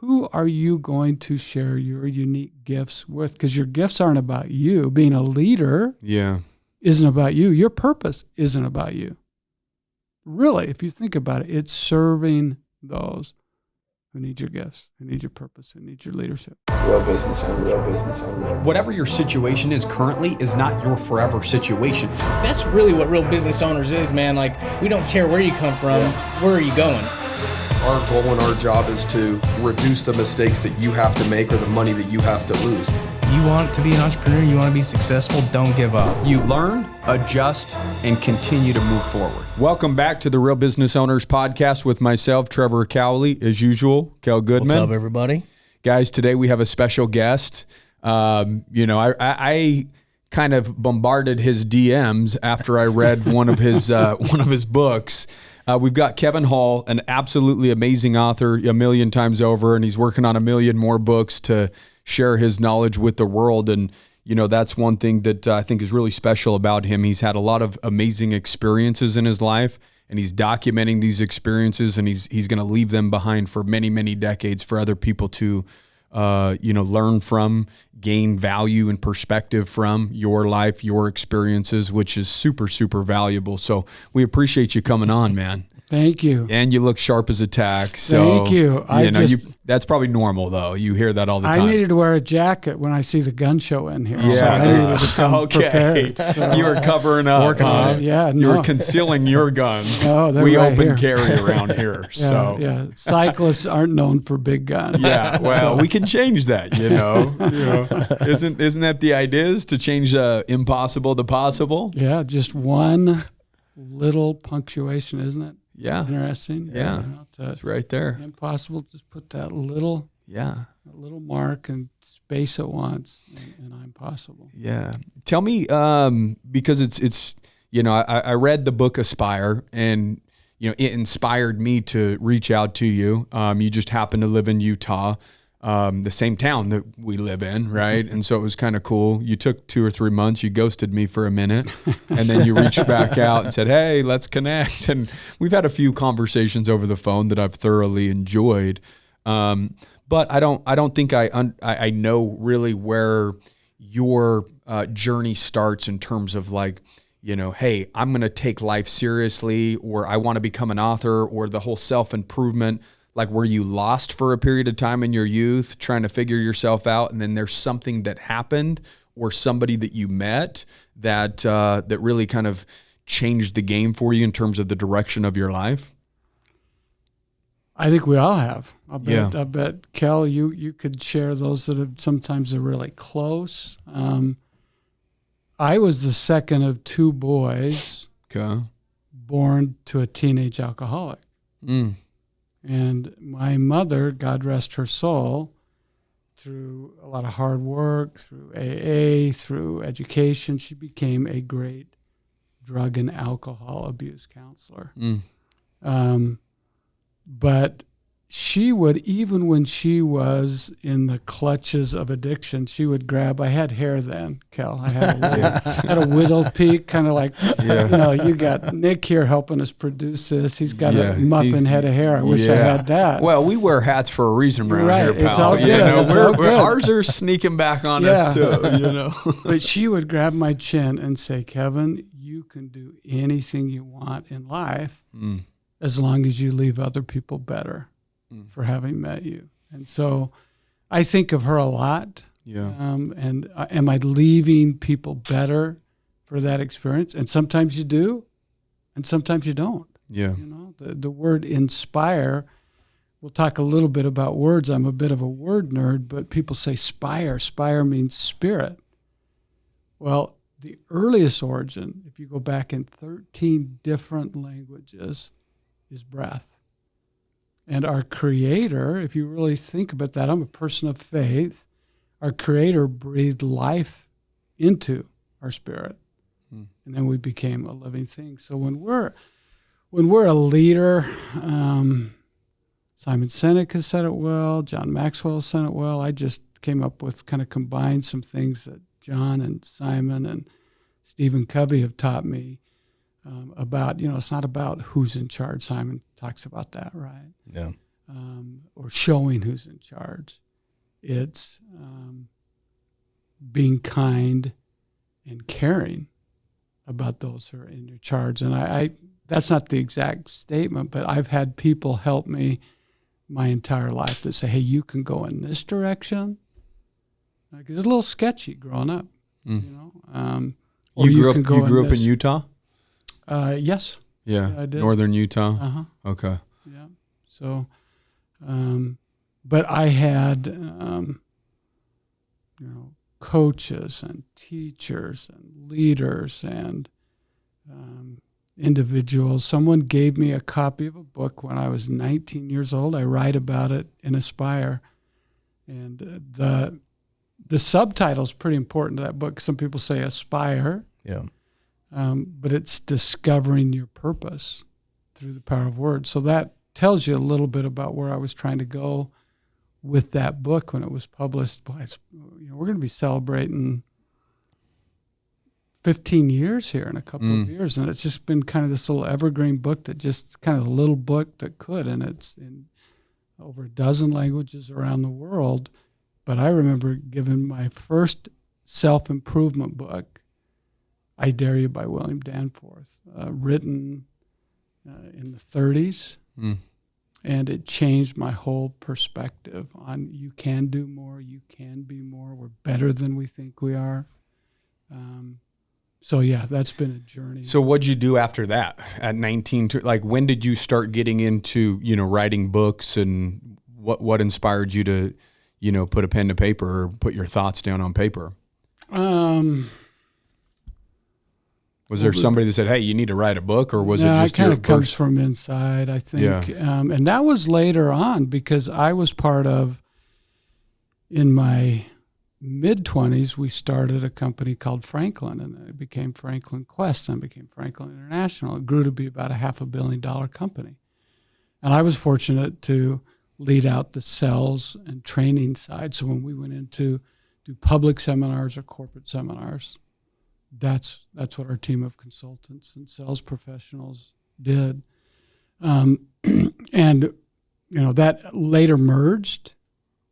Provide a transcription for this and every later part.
who are you going to share your unique gifts with? Because your gifts aren't about you. Being a leader isn't about you. Your purpose isn't about you. Really, if you think about it, it's serving those who need your gifts, who need your purpose, who need your leadership. Real business owners. Whatever your situation is currently is not your forever situation. That's really what real business owners is, man. Like, we don't care where you come from, where are you going? Our goal and our job is to reduce the mistakes that you have to make or the money that you have to lose. You want to be an entrepreneur, you want to be successful, don't give up. You learn, adjust, and continue to move forward. Welcome back to the Real Business Owners Podcast with myself, Trevor Cowley, as usual, Kale Goodman. What's up, everybody? Guys, today we have a special guest. I kind of bombarded his DMs after I read one of his books. We've got Kevin Hall, an absolutely amazing author, 1,000,000 times over, and he's working on 1,000,000 more books to share his knowledge with the world. And, that's one thing that I think is really special about him. He's had a lot of amazing experiences in his life, and he's documenting these experiences, and he's going to leave them behind for many, many decades for other people to, learn from, gain value and perspective from your life, your experiences, which is super, super valuable. So we appreciate you coming on, man. Thank you. And you look sharp as a tack. So, thank you. That's probably normal, though. You hear that all the time. I needed to wear a jacket when I see the gun show in here. Yeah. So I needed to come prepared. So. You were covering up. Working on it. Yeah, You were concealing your guns. No, they're we right open here. carry around here. Yeah. Cyclists aren't known for big guns. Yeah, well, we can change that, Isn't that the idea, is to change impossible to possible? Yeah, just one little punctuation, isn't it? Yeah. Interesting. Yeah. It's right there. Impossible. Just put that little mark and space it once, and I'm possible. Yeah. Tell me, because it's I read the book Aspire, and it inspired me to reach out to you. You just happen to live in Utah, the same town that we live in, right? And so it was kind of cool. You took 2 or 3 months, you ghosted me for a minute, and then you reached back out and said, hey, let's connect. And we've had a few conversations over the phone that I've thoroughly enjoyed. But I don't think I know really where your journey starts in terms of hey, I'm going to take life seriously, or I want to become an author, or the whole self-improvement. Like, were you lost for a period of time in your youth trying to figure yourself out, and then there's something that happened or somebody that you met that really kind of changed the game for you in terms of the direction of your life? I think we all have. I bet, Kale, you could share those that have sometimes are really close. I was the second of 2 boys born to a teenage alcoholic. Mm. And my mother, God rest her soul, through a lot of hard work, through AA, through education, she became a great drug and alcohol abuse counselor. Mm. But she would, even when she was in the clutches of addiction, she would grab, I had hair then, Kel. I had a widow peak, kind of like, you got Nick here helping us produce this. He's got a muffin head of hair. I wish I had that. Well, we wear hats for a reason around here, pal. It's all good. Ours are sneaking back on us too, But she would grab my chin and say, Kevin, you can do anything you want in life as long as you leave other people better for having met you. And so I think of her a lot. Yeah. And am I leaving people better for that experience? And sometimes you do, and sometimes you don't. Yeah. The word inspire, we'll talk a little bit about words. I'm a bit of a word nerd, but people say spire. Spire means spirit. Well, the earliest origin, if you go back in 13 different languages, is breath. And our Creator, if you really think about that, I'm a person of faith, our Creator breathed life into our spirit. And then we became a living thing. So when we're a leader, Simon Sinek has said it well, John Maxwell has said it well. I just came up with, kind of combined some things that John and Simon and Stephen Covey have taught me about, it's not about who's in charge. Simon talks about that, right? Yeah. or showing who's in charge. It's being kind and caring about those who are in your charge. And I that's not the exact statement, but I've had people help me my entire life that say, hey, you can go in this direction. Like, it's a little sketchy growing up, you know. Or You grew up in Utah? Yes. Yeah, I did. Northern Utah. Uh-huh. Okay. Yeah. So, but I had, coaches and teachers and leaders and individuals. Someone gave me a copy of a book when I was 19 years old. I write about it in Aspire. And the subtitle is pretty important to that book. Some people say Aspire. Yeah. But it's discovering your purpose through the power of words. So that tells you a little bit about where I was trying to go with that book when it was published. Boy, we're going to be celebrating 15 years here in a couple of years, and it's just been kind of this little evergreen book that just kind of a little book that could, and it's in over a dozen languages around the world. But I remember giving my first self-improvement book, I Dare You by William Danforth, written in the 30s. And it changed my whole perspective on you can do more, you can be more, we're better than we think we are. So yeah, that's been a journey. So what'd you do after that at 19? Like, when did you start getting into, writing books, and what inspired you to, put a pen to paper or put your thoughts down on paper? Was there somebody that said, hey, you need to write a book, or was it just it kind of comes from inside, I think. Yeah. And that was later on because I was part of, in my mid-20s, we started a company called Franklin, and it became Franklin Quest, and it became Franklin International. It grew to be about a $500 million company. And I was fortunate to lead out the sales and training side. So when we went into do public seminars or corporate seminars, that's what our team of consultants and sales professionals did. And, that later merged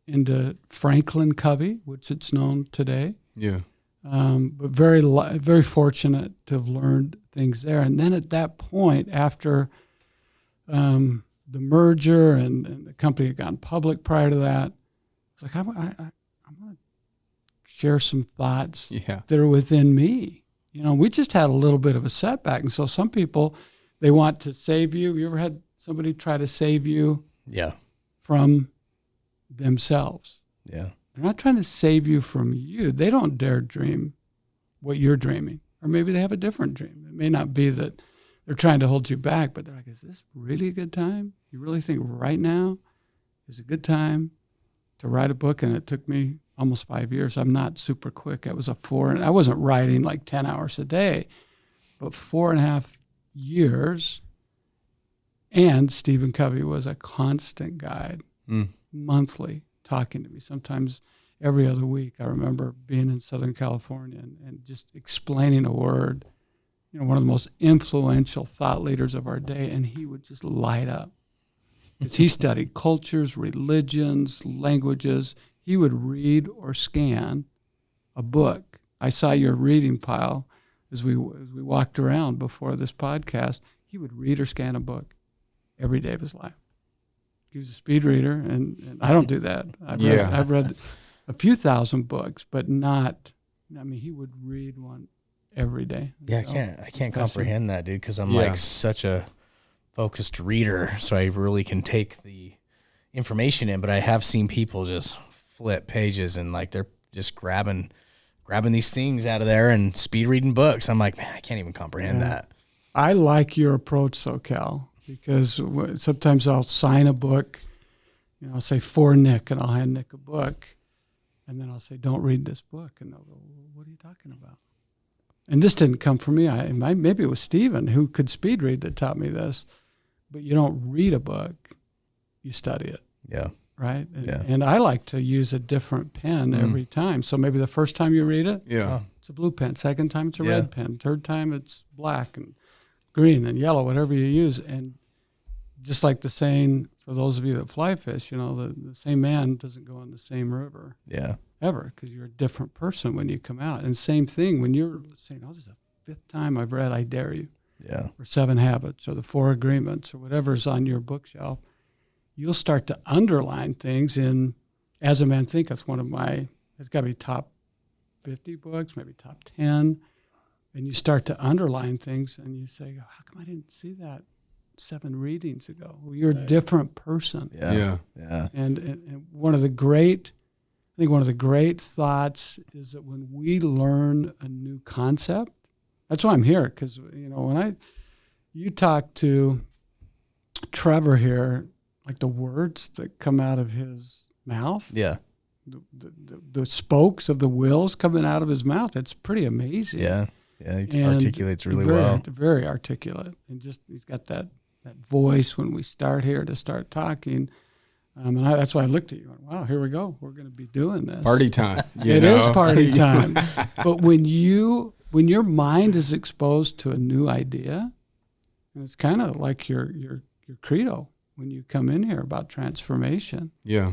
into Franklin Covey, which it's known today. Yeah. But very fortunate to have learned things there. And then at that point, after the merger and the company had gone public prior to that, I was like, I'm going to share some thoughts that are within me. We just had a little bit of a setback. And so some people, they want to save you. You ever had somebody try to save you from themselves? Yeah. They're not trying to save you from you. They don't dare dream what you're dreaming. Or maybe they have a different dream. It may not be that they're trying to hold you back, but they're like, is this really a good time? You really think right now is a good time to write a book? And it took me almost 5 years. I'm not super quick. I wasn't writing like 10 hours a day, but 4.5 years. And Stephen Covey was a constant guide, monthly, talking to me, sometimes every other week. I remember being in Southern California and just explaining a word, one of the most influential thought leaders of our day, and he would just light up. Because he studied cultures, religions, languages. He would read or scan a book. I saw your reading pile as we walked around before this podcast. He would read or scan a book every day of his life. He was a speed reader, and I don't do that. I've read a few thousand books, but not. He would read one every day. Yeah, I can't comprehend that, dude, because I'm like such a focused reader, so I really can take the information in. But I have seen people just flip pages and like they're just grabbing these things out of there and speed reading books. I'm like, man, I can't even comprehend that. I like your approach, though, Cal, because sometimes I'll sign a book, I'll say for Nick, and I'll hand Nick a book, and then I'll say, don't read this book, and they'll go, well, what are you talking about? And this didn't come from me. Maybe it was Stephen who could speed read that taught me this, but you don't read a book, you study it. Yeah. Right? And I like to use a different pen every time. So maybe the first time you read it, it's a blue pen. Second time, it's a red pen. Third time, it's black and green and yellow, whatever you use. And just like the saying, for those of you that fly fish, you know, the same man doesn't go in the same river. Yeah. Ever, because you're a different person when you come out. And same thing when you're saying, oh, this is the 5th time I've read I Dare You, Yeah. or 7 Habits, or the 4 Agreements, or whatever's on your bookshelf. You'll start to underline things in As a Man Thinketh, it's got to be top 50 books, maybe top 10. And you start to underline things and you say, how come I didn't see that 7 readings ago? Well, you're a different person. Yeah. And one of the great thoughts is that when we learn a new concept, that's why I'm here. Because, you know, when you talk to Trevor here, like the words that come out of his mouth, Yeah. the spokes of the wheels coming out of his mouth, it's pretty amazing. Yeah. Yeah. He And articulates really very, well. very articulate, and just he's got that voice when we start here to start talking. That's why I looked at you and went, wow, here we go. We're going to be doing this. Party time. It is party time. But when your mind is exposed to a new idea, and it's kind of like your credo when you come in here about transformation. Yeah.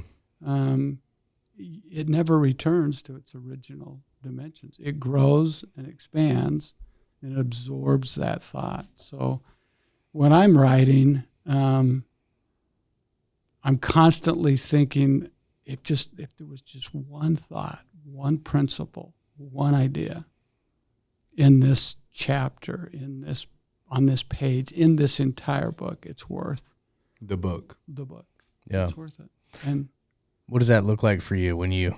It never returns to its original dimensions. It grows and expands and it absorbs that thought. So when I'm writing, I'm constantly thinking, if there was just one thought, one principle, one idea in this chapter, on this page, in this entire book, it's worth the book. Yeah. It's worth it. And What does that look like for you when you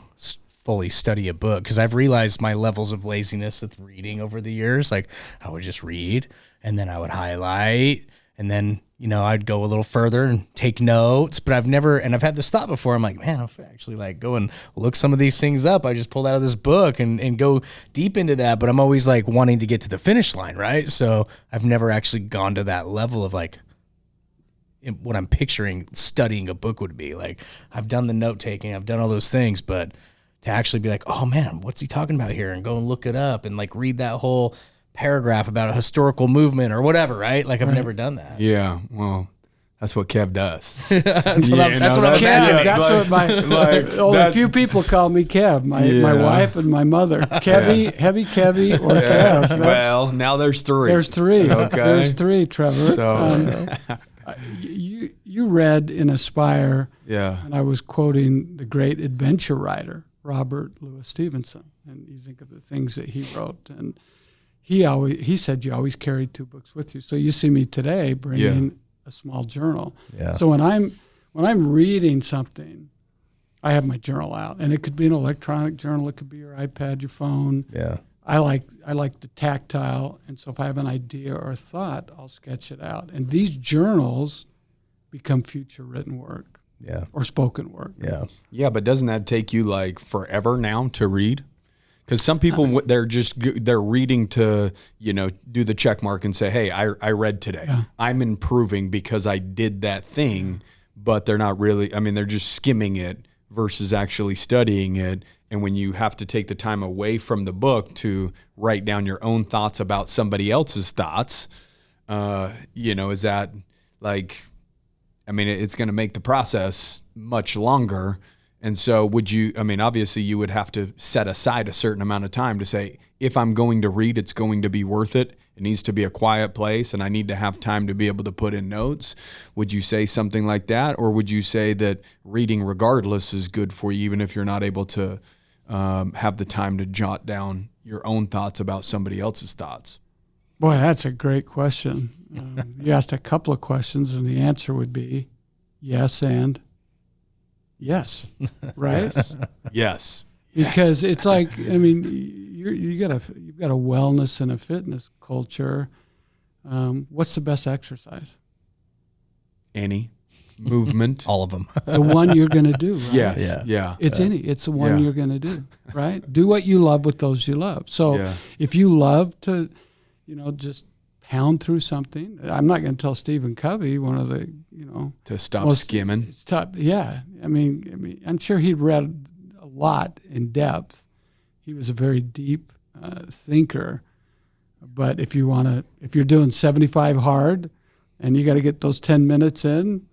fully study a book? Because I've realized my levels of laziness with reading over the years. Like, I would just read, and then I would highlight, and then, you know, I'd go a little further and take notes. But I've had this thought before. I'm like, man, if I actually like go and look some of these things up, I just pulled out of this book and go deep into that. But I'm always like wanting to get to the finish line, right? So I've never actually gone to that level of like what I'm picturing studying a book would be. Like, I've done the note taking, I've done all those things, but to actually be like, oh man, what's he talking about here? And go and look it up and like read that whole paragraph about a historical movement or whatever, right? Like, I've never done that. Yeah. Well, that's what Kev does. That's what I'm imagining. That's what a few people call me Kev, my wife and my mother. Heavy Kevy, or Kev. Well, now there's 3. There's 3. Okay. There's 3, Trevor. So you read in Aspire, yeah. and I was quoting the great adventure writer, Robert Louis Stevenson. And you think of the things that he wrote. And he said you always carry 2 books with you. So you see me today bringing a small journal. Yeah. So when I'm reading something, I have my journal out, and it could be an electronic journal, it could be your iPad, your phone. Yeah. I like the tactile, and so if I have an idea or a thought, I'll sketch it out. And these journals become future written work. Yeah. Or spoken work. Yeah. Yeah, but doesn't that take you like forever now to read? Because some people, they're reading to, you know, do the check mark and say, hey, I read today. Yeah. I'm improving because I did that thing, but they're not really, I mean, they're just skimming it versus actually studying it. And when you have to take the time away from the book to write down your own thoughts about somebody else's thoughts, you know, is that like, I mean, it's going to make the process much longer. And so would you, I mean, obviously you would have to set aside a certain amount of time to say, if I'm going to read, it's going to be worth it. It needs to be a quiet place and I need to have time to be able to put in notes. Would you say something like that? Or would you say that reading regardless is good for you, even if you're not able to have the time to jot down your own thoughts about somebody else's thoughts? Boy, that's a great question. You asked a couple of questions, and the answer would be yes and yes, right? Yes. Because it's like, I mean, you've got a wellness and a fitness culture. What's the best exercise? Any movement. All of them. The one you're going to do, right? Yes. Yeah. It's the one you're going to do, right? Do what you love with those you love. So if you love to, you know, just pound through something, I'm not going to tell Stephen Covey, one of the, you know, to stop skimming. Yeah. I mean, I'm sure he'd read a lot in depth. He was a very deep thinker. But if you're doing 75 hard, and you got to get those 10 minutes in.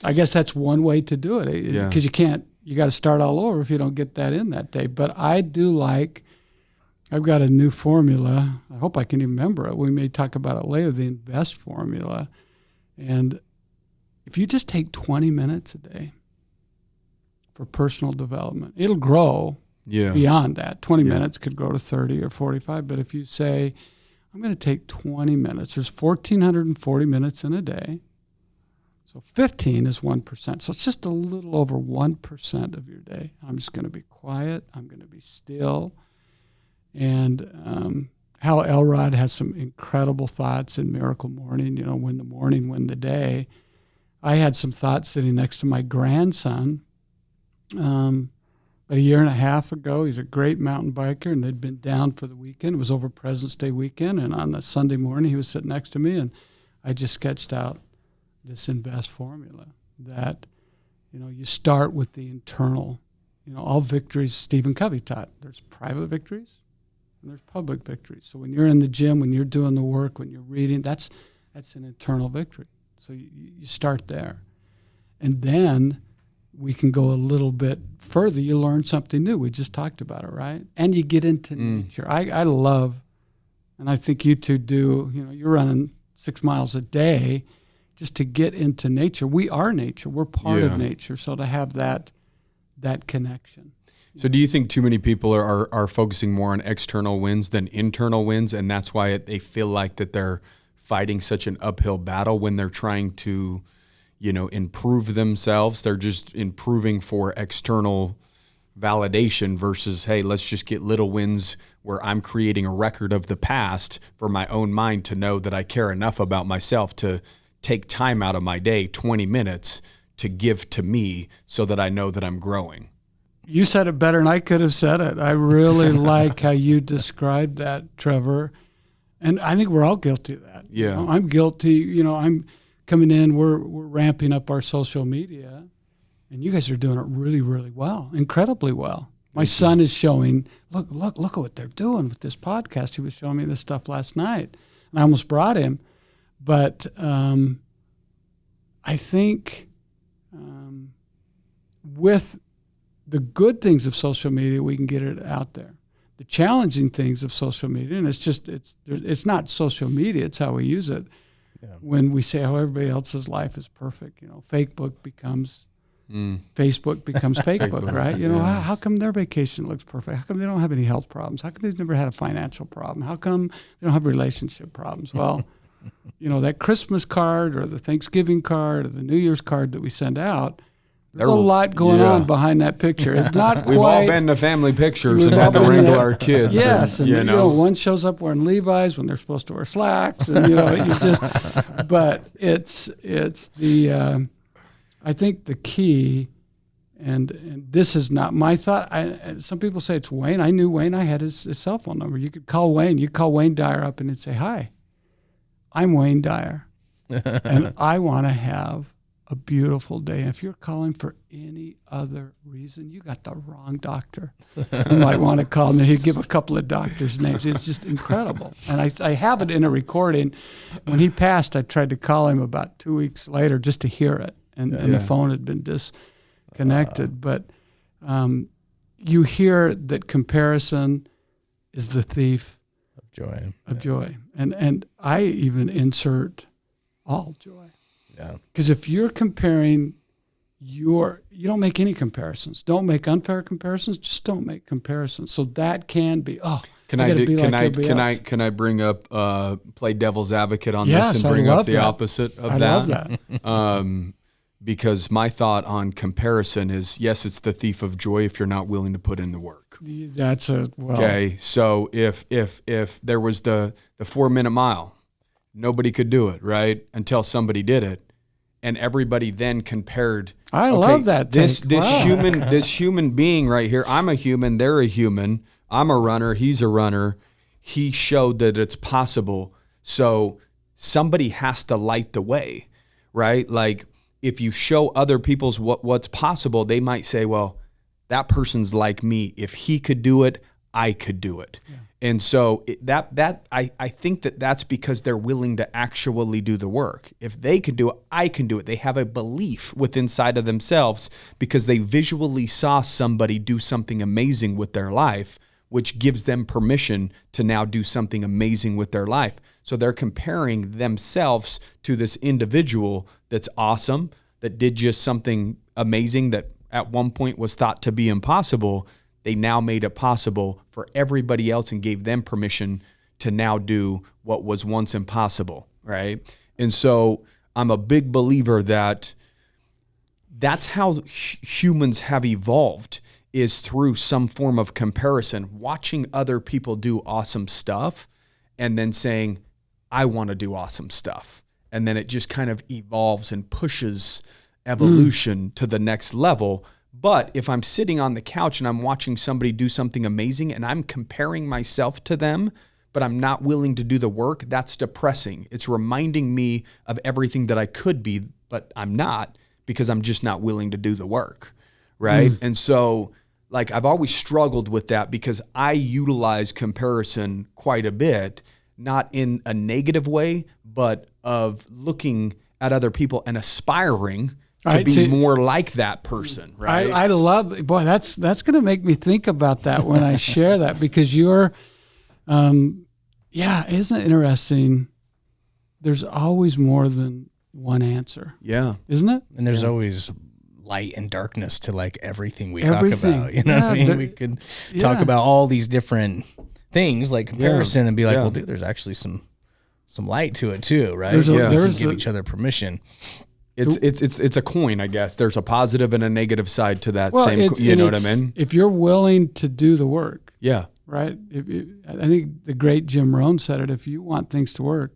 I guess that's one way to do it, because you got to start all over if you don't get that in that day. But I do I've got a new formula. I hope I can even remember it. We may talk about it later, the INVEST formula. And if you just take 20 minutes a day for personal development, it'll grow beyond that. 20 minutes could grow to 30 or 45. But if you say, I'm going to take 20 minutes, there's 1,440 minutes in a day. So 15 is 1%. So it's just a little over 1% of your day. I'm just going to be quiet. I'm going to be still. And Hal Elrod has some incredible thoughts in Miracle Morning, win the morning, win the day. I had some thoughts sitting next to my grandson about a year and a half ago. He's a great mountain biker, and they'd been down for the weekend. It was over President's Day weekend, and on a Sunday morning, he was sitting next to me, and I just sketched out this INVEST formula that, you start with the internal, all victories Stephen Covey taught. There's private victories and there's public victories. So when you're in the gym, when you're doing the work, when you're reading, that's an internal victory. So you start there. And then we can go a little bit further. You learn something new. We just talked about it, right? And you get into nature. I love, and I think you two do, you're running 6 miles a day just to get into nature. We are nature. We're part of nature. So to have that connection. So do you think too many people are focusing more on external wins than internal wins, and that's why they feel like that they're fighting such an uphill battle when they're trying to, improve themselves? They're just improving for external validation versus, hey, let's just get little wins where I'm creating a record of the past for my own mind to know that I care enough about myself to take time out of my day, 20 minutes, to give to me so that I know that I'm growing. You said it better than I could have said it. I really like how you described that, Trevor. And I think we're all guilty of that. Yeah. I'm guilty. I'm coming in, we're ramping up our social media, and you guys are doing it really, really well, incredibly well. My son is showing, look at what they're doing with this podcast. He was showing me this stuff last night, and I almost brought him. But I think with the good things of social media, we can get it out there. The challenging things of social media, and it's not social media, it's how we use it. Yeah. When we say how everybody else's life is perfect, Facebook becomes Facebook, right? How come their vacation looks perfect? How come they don't have any health problems? How come they've never had a financial problem? How come they don't have relationship problems? Well, that Christmas card or the Thanksgiving card or the New Year's card that we send out, there's a lot going on behind that picture. It's not We've all been to family pictures and had to wrangle our kids. Yes, and one shows up wearing Levi's when they're supposed to wear slacks, and but it's the I think the key, and this is not my thought. Some people say it's Wayne. I knew Wayne. I had his cell phone number. You could call Wayne. You call Wayne Dyer up and it'd say, "Hi, I'm Wayne Dyer, and I want to have a beautiful day. And if you're calling for any other reason, you got the wrong doctor. You might want to call me." He'd give a couple of doctors' names. It's just incredible. And I have it in a recording. When he passed, I tried to call him about 2 weeks later just to hear it. And the phone had been disconnected. But you hear that comparison is the thief of joy. And I even insert all joy. Yeah. Because if you're comparing you don't make any comparisons. Don't make unfair comparisons. Just don't make comparisons. So that can be, can I bring up play devil's advocate on this and bring up the opposite of that? I love that. Because my thought on comparison is, yes, it's the thief of joy if you're not willing to put in the work. Okay. So if there was the 4-minute mile, nobody could do it, right? Until somebody did it. And everybody then compared. I love that. This human being right here. I'm a human. They're a human. I'm a runner. He's a runner. He showed that it's possible. So somebody has to light the way, right? Like if you show other people's what's possible, they might say, well, that person's like me. If he could do it, I could do it. Yeah. And so I think that's because they're willing to actually do the work. If they can do it, I can do it. They have a belief within inside of themselves because they visually saw somebody do something amazing with their life, which gives them permission to now do something amazing with their life. So they're comparing themselves to this individual that's awesome, that did just something amazing that at one point was thought to be impossible. They now made it possible for everybody else and gave them permission to now do what was once impossible, right? And so I'm a big believer that that's how humans have evolved, is through some form of comparison, watching other people do awesome stuff and then saying, I want to do awesome stuff. And then it just kind of evolves and pushes evolution to the next level. But if I'm sitting on the couch and I'm watching somebody do something amazing and I'm comparing myself to them, but I'm not willing to do the work, that's depressing. It's reminding me of everything that I could be, but I'm not, because I'm just not willing to do the work, right? And so, like, I've always struggled with that because I utilize comparison quite a bit, not in a negative way, but of looking at other people and aspiring to be more like that person, right? I love, boy, that's going to make me think about that when I share that, because you're, isn't it interesting? There's always more than one answer. Yeah. Isn't it? And there's always light and darkness to like everything we talk about. You know what I mean? We could talk about all these different things like comparison and be like, well, dude, there's actually some light to it too, right? We can give each other permission. It's a coin, I guess. There's a positive and a negative side to that same. You know what I mean? If you're willing to do the work, right. I think the great Jim Rohn said it: if you want things to work,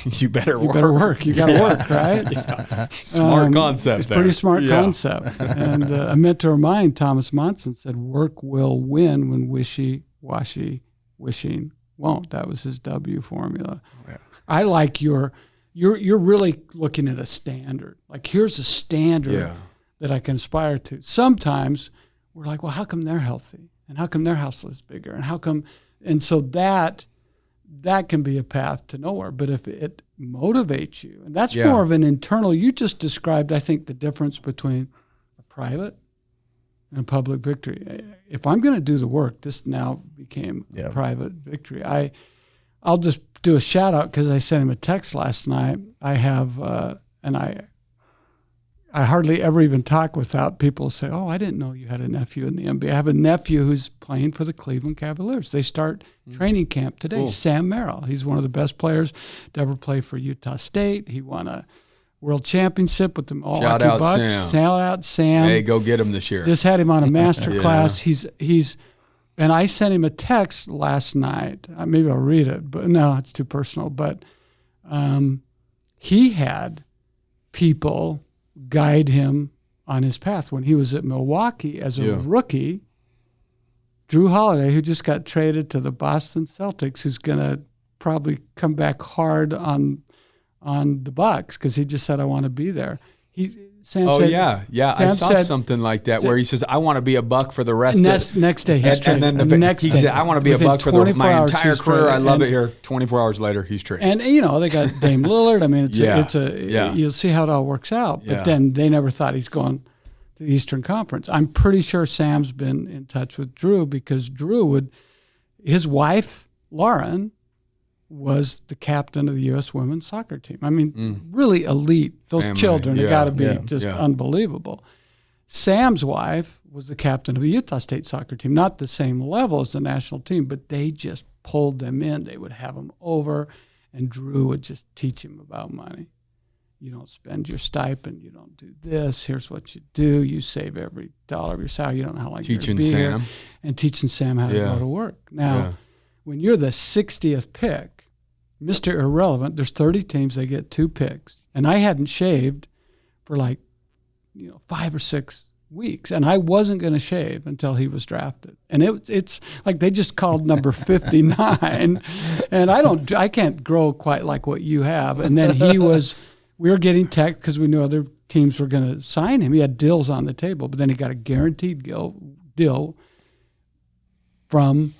you better work. You got to work, right? Smart concept. It's a pretty smart concept. And a mentor of mine, Thomas Monson, said, "Work will win when wishy-washy wishing won't." That was his W formula. Yeah. I like you're really looking at a standard. Like, here's a standard that I can aspire to. Sometimes we're like, well, how come they're healthy? And how come their house is bigger? And how come? And so that can be a path to nowhere. But if it motivates you, and that's more of an internal, you just described, I think, the difference between a private and a public victory. If I'm going to do the work, this now became a private victory. I'll just do a shout out because I sent him a text last night. I have, and I hardly ever even talk without people say, "Oh, I didn't know you had a nephew in the NBA." I have a nephew who's playing for the Cleveland Cavaliers. They start training camp today. Cool. Sam Merrill. He's one of the best players to ever play for Utah State. He won a world championship with the Milwaukee Bucks. Shout out Sam. Hey, go get him this year. Just had him on a master class. He's and I sent him a text last night. Maybe I'll read it, but no, it's too personal. But he had people guide him on his path when he was at Milwaukee as a rookie. Drew Holiday, who just got traded to the Boston Celtics, who's going to probably come back hard on the Bucks because he just said, "I want to be there." Sam said, I saw something like that where he says, "I want to be a Buck for the rest of." Next day, he's traded. And then he said, "I want to be a Buck for my entire career. I love it here." 24 hours later, he's traded. And they got Dame Lillard. I mean, you'll see how it all works out. But then they never thought he's going to the Eastern Conference. I'm pretty sure Sam's been in touch with Drew because his wife Lauren was the captain of the U.S. women's soccer team. I mean, really elite. Those children have got to be just unbelievable. Sam's wife was the captain of the Utah State soccer team, not the same level as the national team, but they just pulled them in. They would have them over, and Drew would just teach him about money. You don't spend your stipend. You don't do this. Here's what you do. You save every dollar of your salary. You don't know how long you're going to be here. And teaching Sam how to go to work. Now, when you're the 60th pick, Mr. Irrelevant, there's 30 teams, they get 2 picks. And I hadn't shaved for 5 or 6 weeks. And I wasn't going to shave until he was drafted. And it's like they just called number 59. And I can't grow quite like what you have. And then we were getting tech because we knew other teams were going to sign him. He had deals on the table, but then he got a guaranteed deal from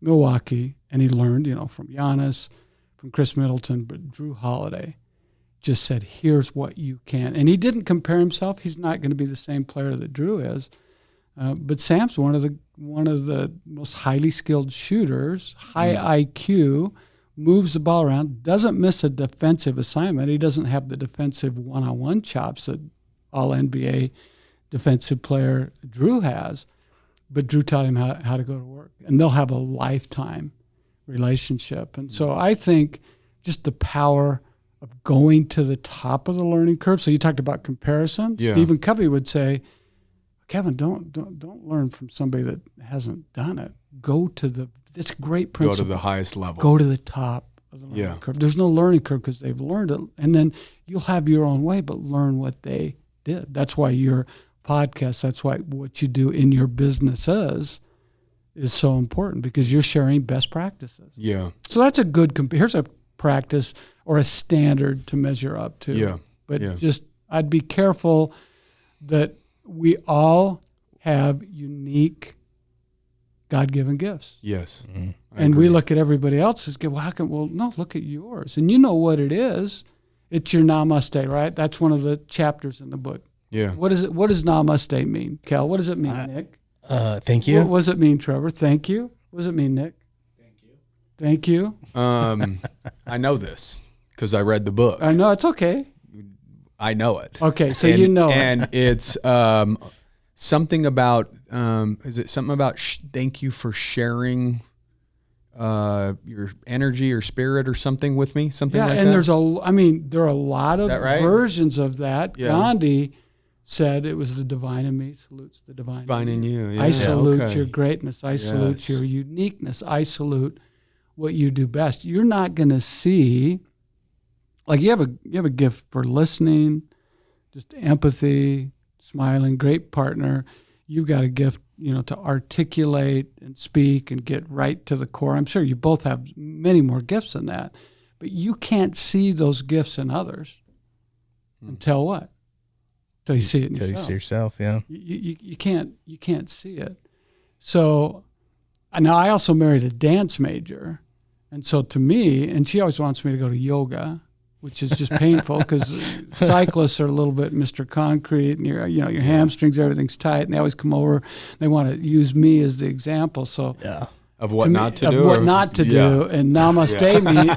Milwaukee, and he learned, from Giannis, from Chris Middleton, but Drew Holiday just said, here's what you can. And he didn't compare himself. He's not going to be the same player that Drew is. But Sam's one of the most highly skilled shooters, high IQ, moves the ball around, doesn't miss a defensive assignment. He doesn't have the defensive one-on-one chops that all NBA defensive player Drew has. But Drew taught him how to go to work. And they'll have a lifetime relationship. And so I think just the power of going to the top of the learning curve. So you talked about comparison. Yeah. Stephen Covey would say, Kevin, don't learn from somebody that hasn't done it. It's a great principle. Go to the highest level. Go to the top of the learning curve. There's no learning curve because they've learned it. And then you'll have your own way, but learn what they did. That's why your podcast, that's why what you do in your business is so important, because you're sharing best practices. Yeah. So that's a good, here's a practice or a standard to measure up to. Yeah. But just, I'd be careful that we all have unique God-given gifts. Yes. Mm-hmm. And we look at everybody else's gift. No, look at yours. And you know what it is. It's your namaste, right? That's one of the chapters in the book. Yeah. What is it? What does namaste mean? Cal, what does it mean, Nick? Thank you. What does it mean, Trevor? Thank you. What does it mean, Nick? Thank you. I know this because I read the book. I know, it's okay. I know it. Okay, so you know it. And it's something about, is it something about thank you for sharing your energy or spirit or something with me? Something like that? Yeah, and there are a lot of right? versions of that. Yeah. Gandhi said it was the divine in me salutes the divine in you. Yeah. I salute Okay. your greatness. I salute your uniqueness. I salute what you do best. You're not going to see, like you have a gift for listening, just empathy, smiling, great partner. You've got a gift, to articulate and speak and get right to the core. I'm sure you both have many more gifts than that, but you can't see those gifts in others until what? Until you see it in yourself. Until you see yourself, yeah. You can't see it. So now I also married a dance major. And so to me, and she always wants me to go to yoga, which is just painful because cyclists are a little bit Mr. Concrete, and your hamstrings, everything's tight, and they always come over. They want to use me as the example. So of what not to do. Of what not to do. And namaste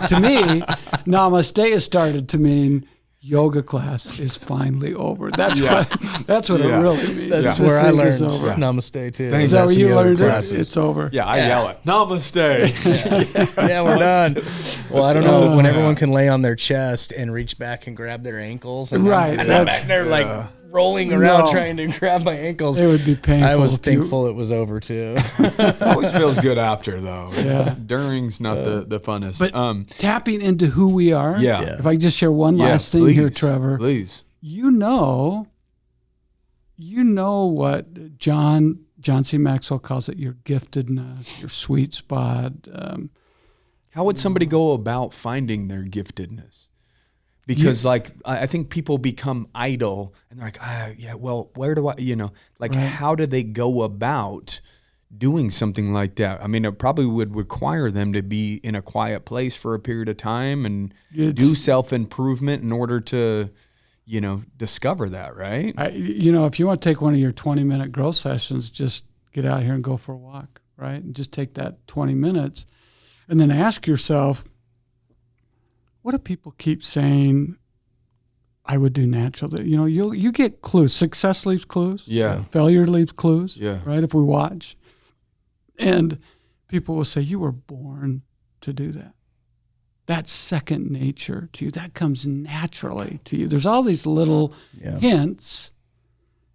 to me, namaste has started to mean yoga class is finally over. That's what it really means. That's This where I thing learned is over. namaste too. Is that where you learned it? It's over. Yeah, I yell it. Namaste. Yeah, we're done. Well, I don't know when everyone can lay on their chest and reach back and grab their ankles. And Right. I'm back there like rolling around trying to grab my ankles. It would be painful. I was thankful it was over too. It always feels good after though. Yeah. During's not the funnest. But tapping into who we are. Yeah. If I just share one last thing here, Trevor. Please. You know what John C. Maxwell calls it, your giftedness, your sweet spot. How would somebody go about finding their giftedness? Because I think people become idle and they're like, where do I, how do they go about doing something like that? I mean, it probably would require them to be in a quiet place for a period of time and do self-improvement in order to, discover that, right? If you want to take one of your 20-minute growth sessions, just get out here and go for a walk, right? And just take that 20 minutes and then ask yourself, what do people keep saying I would do naturally? You get clues. Success leaves clues. Yeah. Failure leaves clues. Yeah. Right? If we watch. And people will say, you were born to do that. That's second nature to you. That comes naturally to you. There's all these little hints.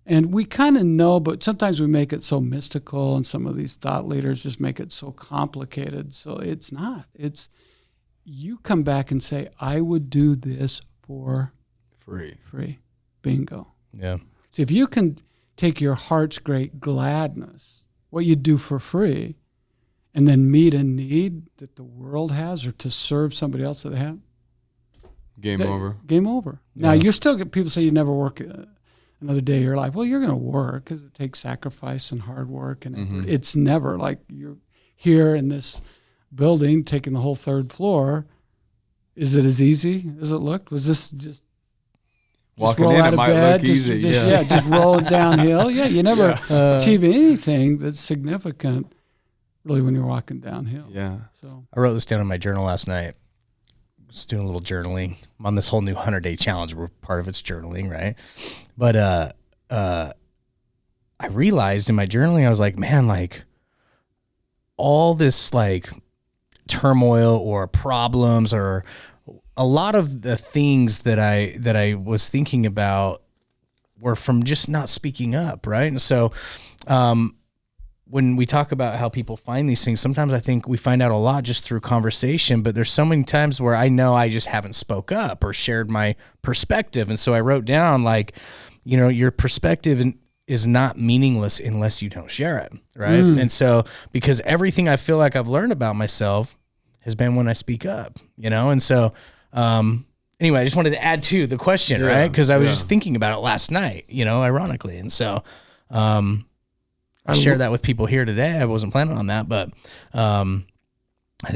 And we kind of know, but sometimes we make it so mystical, and some of these thought leaders just make it so complicated. So it's not. It's you come back and say, I would do this for free. Bingo. Yeah. See, if you can take your heart's great gladness, what you do for free, and then meet a need that the world has or to serve somebody else that they have. Game over. Game over. Now, you're still, people say you never work another day of your life. Well, you're going to work because it takes sacrifice and hard work. And it's never like here in this building, taking the whole 3rd floor. Is it as easy as it looked? Was this just walking roll in? out It of might bed, look easy. just roll it downhill. Yeah, you never achieve anything that's significant, really, when you're walking downhill. Yeah. So I wrote this down in my journal last night. Just doing a little journaling. I'm on this whole new 100-day challenge where part of it's journaling, right? But I realized in my journaling, I was like, man, like all this like turmoil or problems or a lot of the things that I was thinking about were from just not speaking up, right? And so when we talk about how people find these things, sometimes I think we find out a lot just through conversation, but there's so many times where I know I just haven't spoke up or shared my perspective. And so I wrote down like, you know, your perspective is not meaningless unless you don't share it, right? And so because everything I feel like I've learned about myself has been when I speak up, you know? And so anyway, I just wanted to add to the question, right? Because I was just thinking about it last night, you know, ironically. And so I shared that with people here today. I wasn't planning on that, but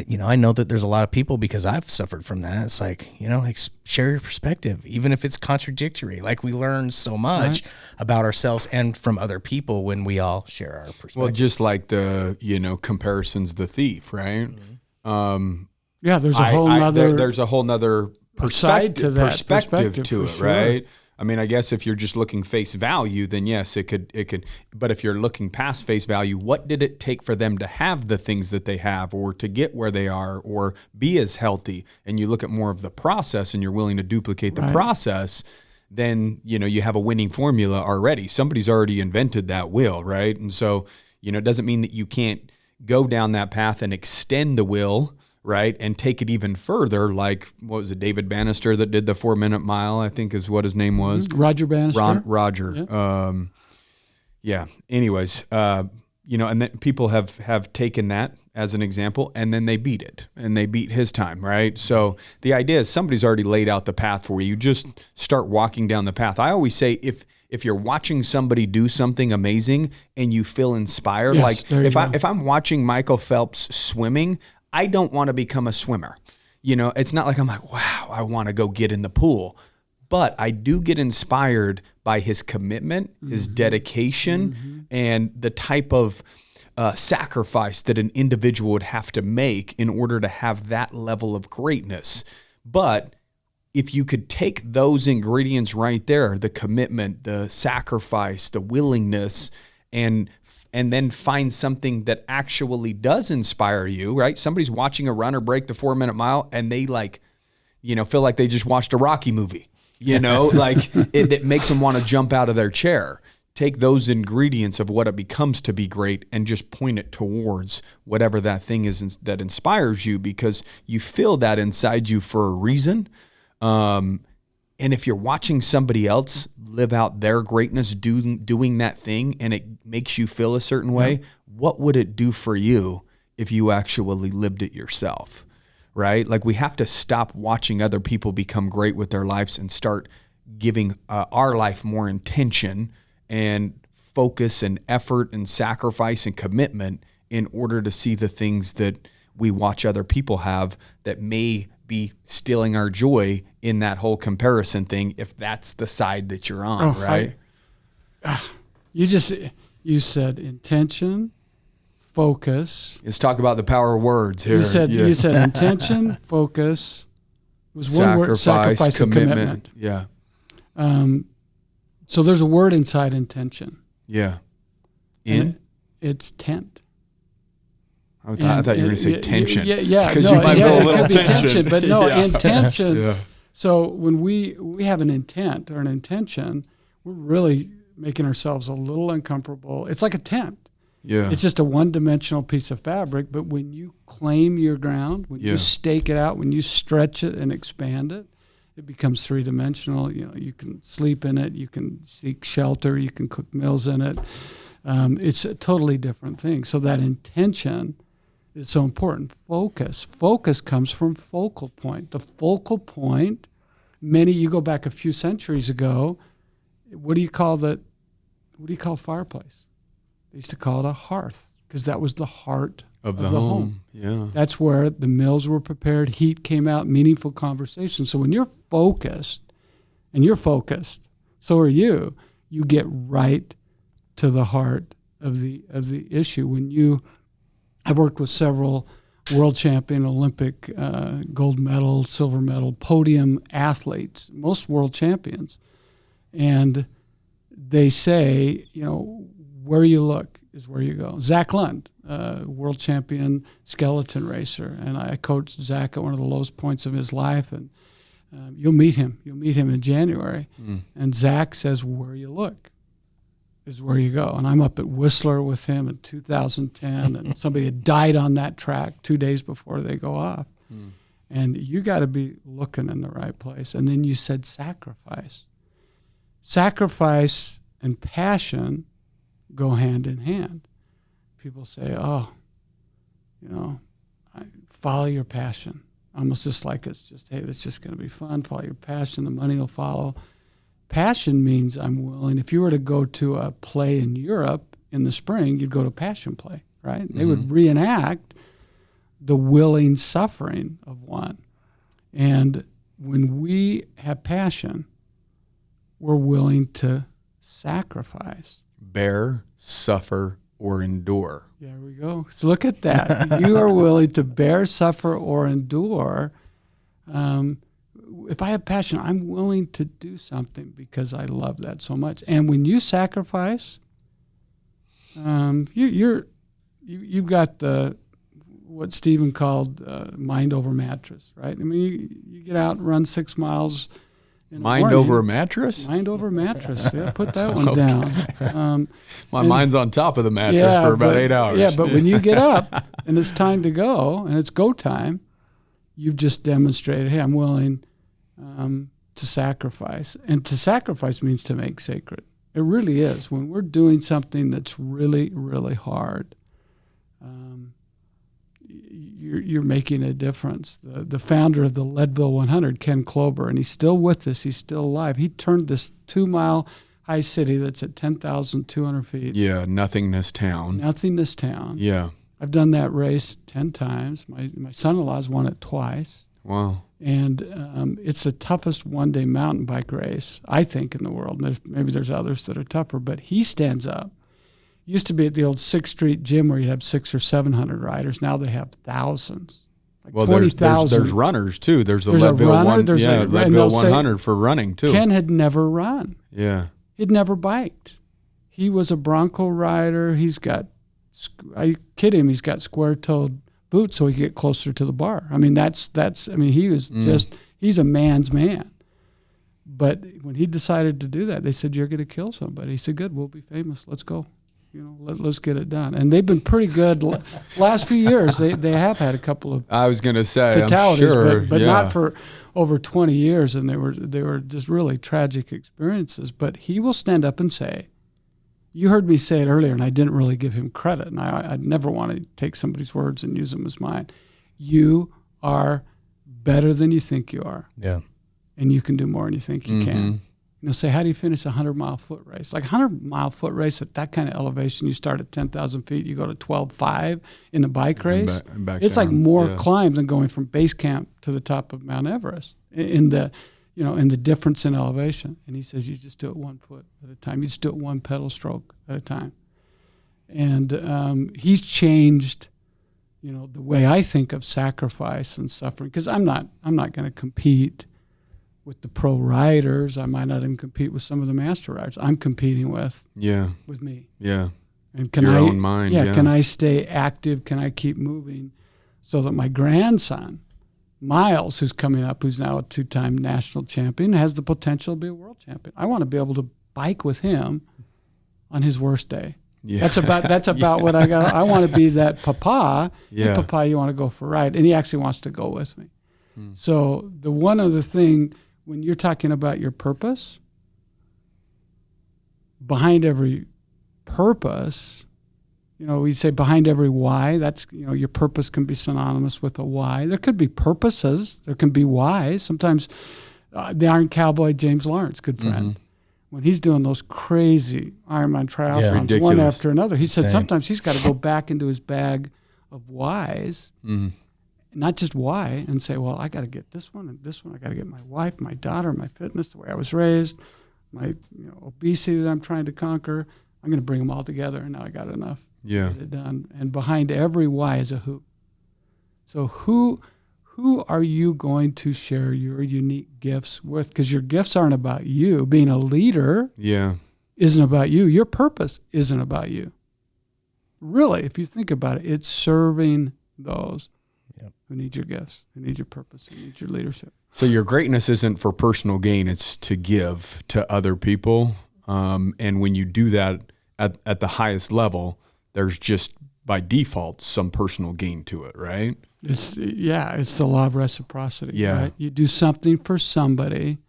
you know, I know that there's a lot of people because I've suffered from that. It's like, you know, like share your perspective, even if it's contradictory. Like we learn so much about ourselves and from other people when we all share our perspective. Well, just like the, you know, comparison's the thief, right? there's a whole nother there's a whole nother side to that perspective to it, sure. right? I mean, I guess if you're just looking face value, then yes, it could. But if you're looking past face value, what did it take for them to have the things that they have, or to get where they are, or be as healthy? And you look at more of the process, and you're willing to duplicate the process. Then you know you have a winning formula already. Somebody's already invented that wheel, right? And so you know, it doesn't mean that you can't go down that path and extend the wheel. Right. And take it even further. Like, what was it? David Bannister that did the 4-minute mile, I think is what his name was. Roger Bannister. Roger. Yeah. Anyways, you know, and then people have taken that as an example and then they beat it and they beat his time. Right. So the idea is somebody's already laid out the path for you. You just start walking down the path. I always say if you're watching somebody do something amazing and you feel inspired, like if I'm watching Michael Phelps swimming, I don't want to become a swimmer. You know, it's not like I'm like, wow, I want to go get in the pool. But I do get inspired by his commitment, his dedication, and the type of sacrifice that an individual would have to make in order to have that level of greatness. But if you could take those ingredients right there, the commitment, the sacrifice, the willingness, and then find something that actually does inspire you, right? Somebody's watching a runner break the 4-minute mile and they like, you know, feel like they just watched a Rocky movie, you know, like it makes them want to jump out of their chair. Take those ingredients of what it becomes to be great and just point it towards whatever that thing is that inspires you, because you feel that inside you for a reason. And if you're watching somebody else live out their greatness, doing that thing, and it makes you feel a certain way, what would it do for you if you actually lived it yourself, right? Like we have to stop watching other people become great with their lives and start giving our life more intention and focus and effort and sacrifice and commitment in order to see the things that we watch other people have that may be stealing our joy in that whole comparison thing, if that's the side that you're on, right? You said intention, focus. Let's talk about the power of words here. You said intention, focus. It was one word: sacrifice, and commitment. Yeah. So there's a word inside intention. Yeah. It's tent. I thought you were going to say tension. Yeah. Because no, you might go a little it could be tension. But no, intention. Yeah. So when we have an intent or an intention, we're really making ourselves a little uncomfortable. It's like a tent. Yeah. It's just a one-dimensional piece of fabric. But when you claim your ground, when you stake it out, when you stretch it and expand it, it becomes three-dimensional. You know, you can sleep in it, you can seek shelter, you can cook meals in it. It's a totally different thing. So that intention is so important. Focus comes from focal point. The focal point, you go back a few centuries ago, what do you call fireplace? They used to call it a hearth. because that was the heart of the home. Yeah. That's where the meals were prepared, heat came out, meaningful conversation. So when you're focused, and you're focused, so are you get right to the heart of the issue. I've worked with several world champion, Olympic gold medal, silver medal, podium athletes, most world champions. And they say, where you look is where you go. Zach Lund, world champion skeleton racer. And I coached Zach at one of the lowest points of his life. And you'll meet him. You'll meet him in January. And Zach says, where you look is where you go. And I'm up at Whistler with him in 2010, and somebody had died on that track 2 days before they go off. And you got to be looking in the right place. And then you said sacrifice. Sacrifice and passion go hand in hand. People say, follow your passion. Almost just like it's just going to be fun. Follow your passion, the money will follow. Passion means I'm willing. If you were to go to a play in Europe in the spring, you'd go to passion play, right? They would reenact the willing suffering of one. And when we have passion, we're willing to sacrifice. Bear, suffer, or endure. There we go. So look at that. You are willing to bear, suffer, or endure. If I have passion, I'm willing to do something because I love that so much. And when you sacrifice, you've got what Stephen called mind over mattress, right? I mean, you get out and run 6 miles. Mind over a mattress? Mind over a mattress. Yeah, put that one down. My mind's on top of the mattress for about 8 hours. Yeah, but when you get up and it's time to go and it's go time, you've just demonstrated, hey, I'm willing to sacrifice. And to sacrifice means to make sacred. It really is. When we're doing something that's really, really hard, you're making a difference. The founder of the Leadville 100, Ken Klober, and he's still with us. He's still alive. He turned this 2-mile high city that's at 10,200 feet. Yeah, nothingness town. Nothingness town. Yeah. I've done that race 10 times. My son-in-law's won it twice. Wow. And it's the toughest one-day mountain bike race, I think, in the world. And maybe there's others that are tougher, but he stands up. Used to be at the old 6th Street gym where you'd have 600 or 700 riders. Now they have thousands. Well, there's runners too. There's a Leadville 100 for running too. Ken had never run. Yeah. He'd never biked. He was a Bronco rider. I kid him, he's got square-toed boots so he could get closer to the bar. I mean, he was he's a man's man. But when he decided to do that, they said, you're going to kill somebody. He said, good, we'll be famous. Let's go. Let's get it done. And they've been pretty good. Last few years, they have had a couple of I was going to say, fatalities, I'm sure, but not for over 20 years, and they were just really tragic experiences. But he will stand up and say, you heard me say it earlier, and I didn't really give him credit, and I'd never want to take somebody's words and use them as mine. You are better than you think you are. Yeah. And you can do more than you think you can. Say, how do you finish a 100-mile foot race? Like a 100-mile foot race at that kind of elevation, you start at 10,000 feet, you go to 12.5 in a bike race. Back it's down. like more climb than going from base camp to the top of Mount Everest in the difference in elevation. And he says, you just do it 1 foot at a time. You just do it 1 pedal stroke at a time. And he's changed, the way I think of sacrifice and suffering, because I'm not going to compete with the pro riders. I might not even compete with some of the master riders. I'm competing with me. Yeah. And Your own mind. Yeah. Can I stay active? Can I keep moving so that my grandson, Miles, who's coming up, who's now a 2-time national champion, has the potential to be a world champion? I want to be able to bike with him on his worst day. Yeah. That's about what I got. I want to be that papa. Yeah. Hey, papa, you want to go for a ride? And he actually wants to go with me. So the one other thing, when you're talking about your purpose, behind every purpose, we say behind every why, that's, your purpose can be synonymous with a why. There could be purposes. There can be whys. Sometimes the Iron Cowboy, James Lawrence, good friend, when he's doing those crazy Ironman triathlons, Ridiculous. one after another, he said Insane. sometimes he's got to go back into his bag of whys, not just why, and say, well, I got to get this one and this one. I got to get my wife, my daughter, my fitness, the way I was raised, my obesity that I'm trying to conquer. I'm going to bring them all together, and now I got enough. Yeah. Get it done. And behind every why is a who. So who are you going to share your unique gifts with? Because your gifts aren't about you. Being a leader isn't about you. Your purpose isn't about you. Really, if you think about it, it's serving those who need your gifts, who need your purpose, who need your leadership. So your greatness isn't for personal gain. It's to give to other people. And when you do that at the highest level, there's just by default some personal gain to it, right? It's the law of reciprocity. Yeah. Right? You do something for somebody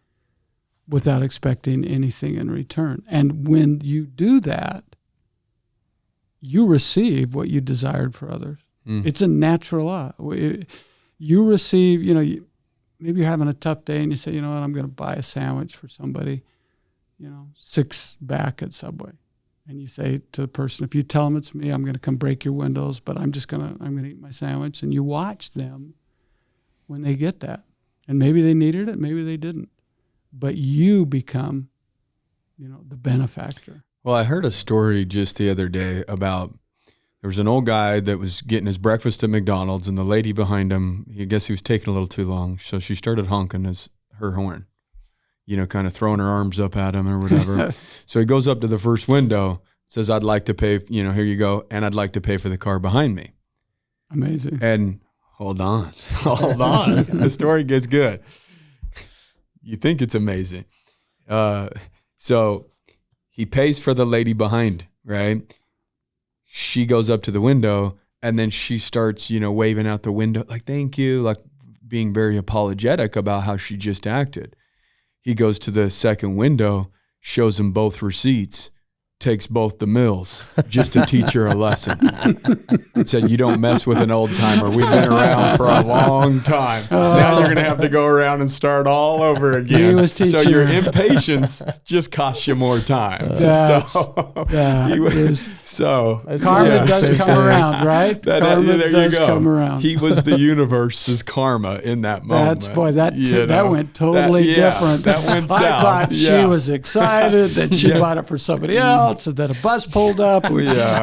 without expecting anything in return. And when you do that, you receive what you desired for others. It's a natural law. You receive, maybe you're having a tough day and you say, you know what, I'm going to buy a sandwich for somebody, 6 back at Subway. And you say to the person, if you tell them it's me, I'm going to come break your windows, but I'm going to eat my sandwich. And you watch them when they get that. And maybe they needed it, maybe they didn't. But you become, the benefactor. Well, I heard a story just the other day about there was an old guy that was getting his breakfast at McDonald's, and the lady behind him, I guess he was taking a little too long, so she started honking her horn, kind of throwing her arms up at him or whatever. So he goes up to the first window, says, I'd like to pay, here you go, and I'd like to pay for the car behind me. Amazing. And hold on. The story gets good. You think it's amazing. So he pays for the lady behind, right? She goes up to the window and then she starts, waving out the window, like, thank you, like being very apologetic about how she just acted. He goes to the second window, shows them both receipts, takes both the meals just to teach her a lesson. Said, you don't mess with an old timer. We've been around for a long time. Now you're going to have to go around and start all over again. He was teaching so your her. Impatience just costs you more time. Karma does come around, right? Karma does come around. He was the universe's karma in that moment. That went totally different. That went south. I thought she was excited that she bought it for somebody else, and then a bus pulled up.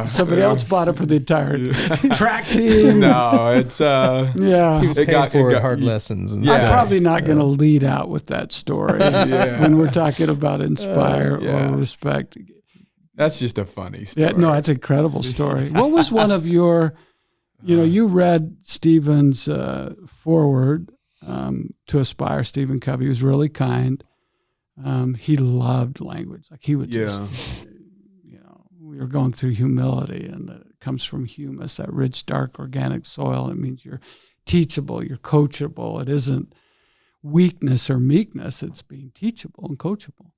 Somebody else bought it for the entire track team. No, it's He was paying for hard lessons. And I'm probably not going to lead out with that story when we're talking about inspire or respect. That's just a funny story. Yeah, no, that's an incredible story. What was one of your, you read Stephen's foreword to Aspire, Stephen Covey. He was really kind. He loved language. Like he would just, we were going through humility, and it comes from humus, that rich, dark, organic soil. It means you're teachable, you're coachable. It isn't weakness or meekness. It's being teachable and coachable.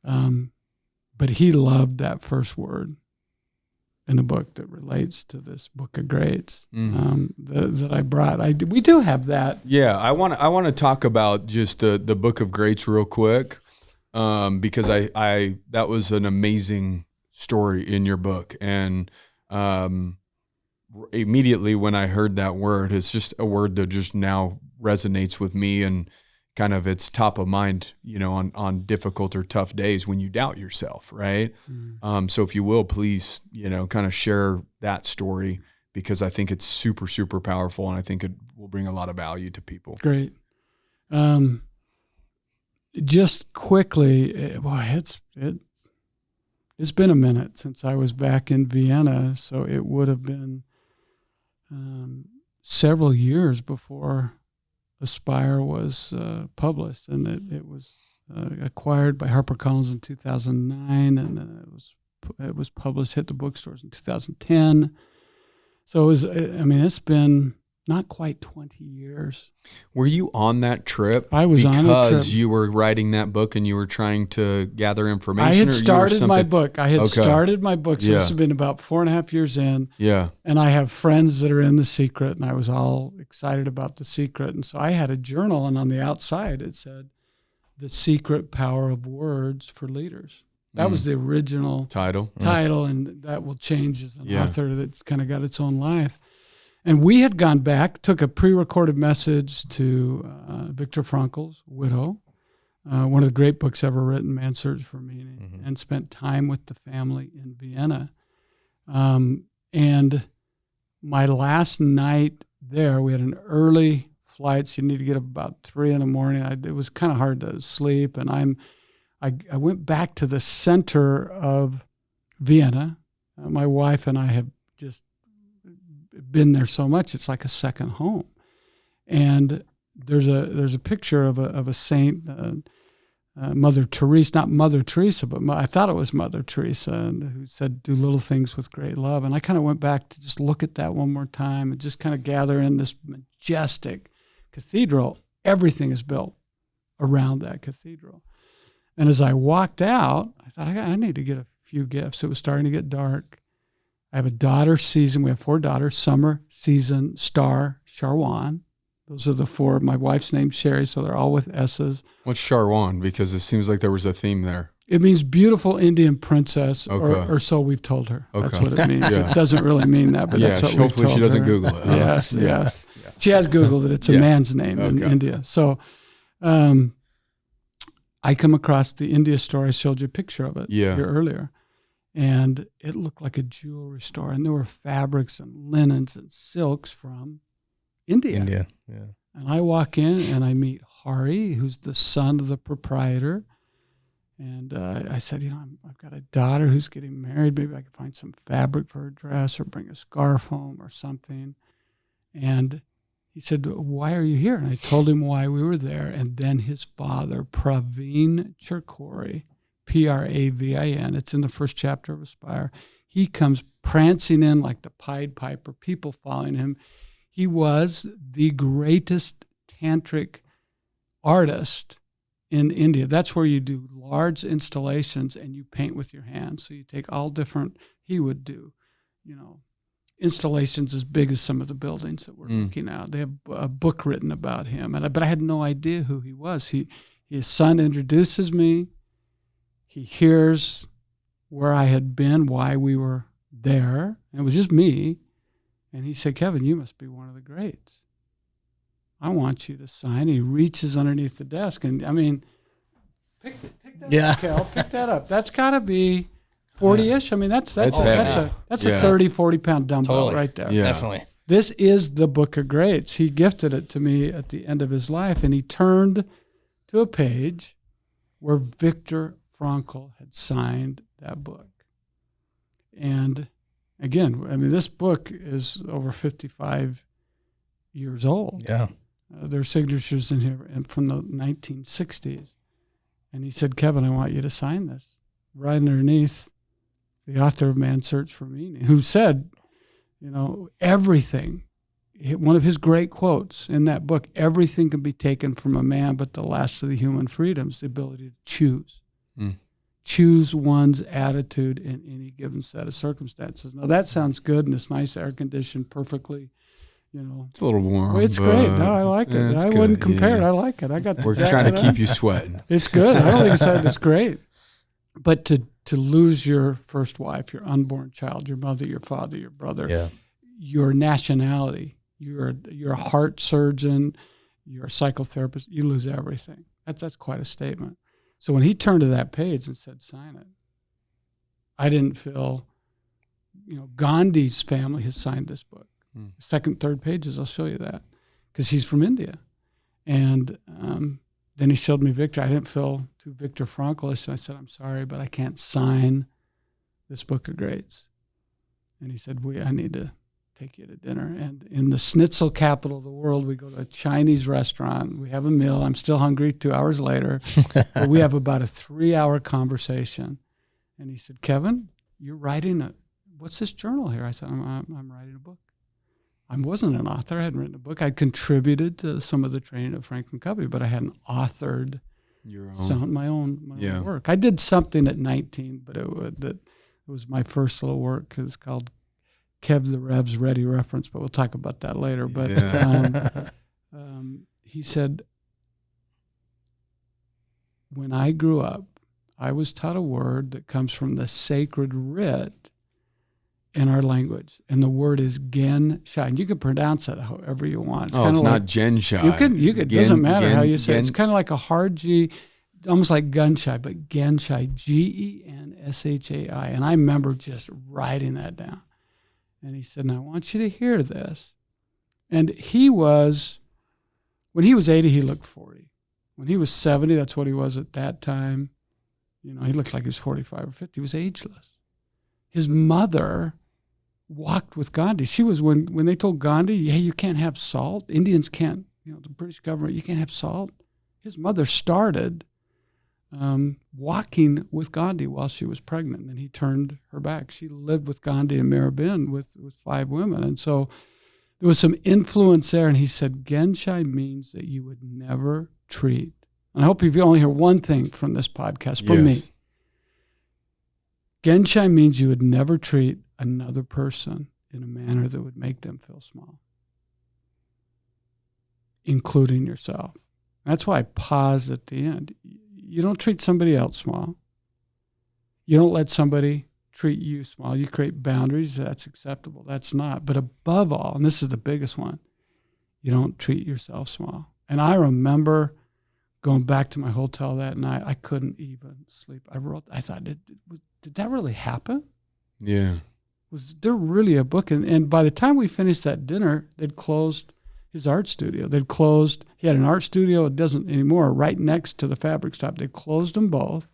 But he loved that first word in the book that relates to this book of greats that I brought. We do have that. Yeah, I want to talk about just the book of greats real quick because I that was an amazing story in your book, and immediately when I heard that word, it's just a word that just now resonates with me, and kind of it's top of mind, on difficult or tough days when you doubt yourself, right? So if you will, please, kind of share that story, because I think it's super, super powerful, and I think it will bring a lot of value to people. Great. Just quickly, it's been a minute since I was back in Vienna, so it would have been several years before Aspire was published, and it was acquired by HarperCollins in 2009, and it was published, hit the bookstores in 2010. So it's been not quite 20 years. Were you on that trip? I was on a trip. Because you were writing that book and you were trying to gather information? I had started my book. So this Yeah. has been about 4.5 years in. Yeah. And I have friends that are in The Secret, and I was all excited about The Secret. And so I had a journal, and on the outside it said, The Secret Power of Words for Leaders. That was the original title, and that will change as an author that's kind of got its own life. And we had gone back, took a pre-recorded message to Viktor Frankl's widow, one of the great books ever written, Man's Search for Meaning, and spent time with the family in Vienna. And my last night there, we had an early flight, so you need to get up about 3 a.m. It was kind of hard to sleep, and I went back to the center of Vienna. My wife and I have just been there so much; it's like a second home. And there's a picture of a saint, Mother Teresa, not Mother Teresa, but I thought it was Mother Teresa, who said, "Do little things with great love." And I kind of went back to just look at that one more time and just kind of gather in this majestic cathedral. Everything is built around that cathedral. And as I walked out, I thought, I need to get a few gifts. It was starting to get dark. I have a daughter, Season. We have 4 daughters: Summer, Season, Star, Charwan. Those are the 4. My wife's name's Sherry, so they're all with S's. What's Charwan? Because it seems like there was a theme there. It means beautiful Indian princess, or so we've told her. Okay. That's what it means. It doesn't really mean that, but that's what hopefully we've told she doesn't her. Google it. Yes, yes. She has Googled it. It's a man's name in India. So I come across the India store. I showed you a picture of it here earlier. And it looked like a jewelry store. And there were fabrics and linens and silks from India. And I walk in and I meet Hari, who's the son of the proprietor. And I said, I've got a daughter who's getting married. Maybe I could find some fabric for her dress or bring a scarf home or something. And he said, "Why are you here?" And I told him why we were there. And then his father, Praveen Cherkori, Pravin, it's in the first chapter of Aspire. He comes prancing in like the Pied Piper, people following him. He was the greatest tantric artist in India. That's where you do large installations and you paint with your hands. So you take all different, he would do, installations as big as some of the buildings that we're looking at. They have a book written about him, but I had no idea who he was. His son introduces me. He hears where I had been, why we were there. And it was just me. And he said, "Kevin, you must be one of the greats. I want you to sign." He reaches underneath the desk. And pick that up, Kale. Pick that up. That's got to be 40-ish. That's a 30, 40-pound dumbbell right there. Yeah. Definitely. This is the Book of Greats. He gifted it to me at the end of his life, and he turned to a page where Viktor Frankl had signed that book. And again, this book is over 55 years old. Yeah. There are signatures in here from the 1960s. And he said, "Kevin, I want you to sign this." Right underneath, the author of Man's Search for Meaning, who said, everything, one of his great quotes in that book, everything can be taken from a man, but the last of the human freedoms, the ability to choose. Choose one's attitude in any given set of circumstances. Now, that sounds good, and it's nice, air-conditioned, perfectly, It's a little warm. Well, it's great. No, I like it. I wouldn't compare it. I like it. We're trying to keep you sweating. It's good. I don't think it's great. But to lose your first wife, your unborn child, your mother, your father, your brother, your nationality, you're a heart surgeon, you're a psychotherapist, you lose everything. That's quite a statement. So when he turned to that page and said, "Sign it," I didn't feel, Gandhi's family has signed this book. Second, third pages, I'll show you that, because he's from India. And then he showed me Victor. I didn't feel too Viktor Franklish. I said, "I'm sorry, but I can't sign this Book of Greats." And he said, I need to take you to dinner. And in the schnitzel capital of the world, we go to a Chinese restaurant. We have a meal. I'm still hungry 2 hours later. But we have about a 3-hour conversation. And he said, "Kevin, you're writing what's this journal here?" I said, I'm writing a book. I wasn't an author. I hadn't written a book. I'd contributed to some of the training of Franklin Covey, but I hadn't authored my own work. I did something at 19, but it was my first little work. It was called Kev the Rev's Ready Reference, but we'll talk about that later. But he said, when I grew up, I was taught a word that comes from the sacred writ in our language, and the word is gen shai. And you can pronounce it however you want. It's not like, gen shai. You can. It doesn't matter how you say it. It's kind of like a hard G, almost like gun shy, but gen shai, Genshai. And I remember just writing that down. And he said, "Now I want you to hear this." And when he was 80, he looked 40. When he was 70, that's what he was at that time. He looked like he was 45 or 50. He was ageless. His mother walked with Gandhi. She was, when they told Gandhi, hey, you can't have salt. Indians can't, the British government, you can't have salt. His mother started walking with Gandhi while she was pregnant, and he turned her back. She lived with Gandhi in Mirabin with 5 women. And so there was some influence there, and he said, Genshai means that you would never treat. And I hope you only hear one thing from this podcast from me. Genshai means you would never treat another person in a manner that would make them feel small, including yourself. That's why I paused at the end. You don't treat somebody else small. You don't let somebody treat you small. You create boundaries. That's acceptable. That's not. But above all, and this is the biggest one, you don't treat yourself small. And I remember going back to my hotel that night. I couldn't even sleep. I thought, did that really happen? Yeah. Was there really a book? And by the time we finished that dinner, they'd closed his art studio. He had an art studio, it doesn't anymore, right next to the fabric shop. They closed them both.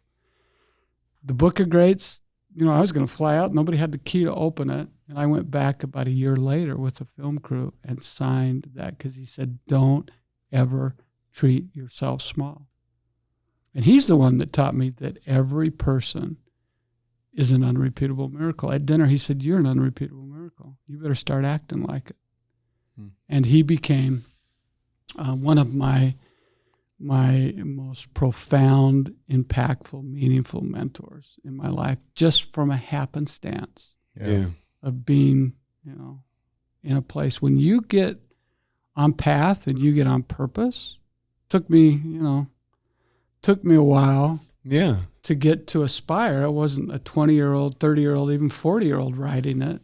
The Book of Greats, I was going to fly out. Nobody had the key to open it. And I went back about a year later with the film crew and signed that because he said, don't ever treat yourself small. And he's the one that taught me that every person is an unrepeatable miracle. At dinner, he said, you're an unrepeatable miracle. You better start acting like it. And he became one of my most profound, impactful, meaningful mentors in my life, just from a happenstance of being, in a place. When you get on path and you get on purpose, took me a while to get to Aspire. I wasn't a 20-year-old, 30-year-old, even 40-year-old writing it.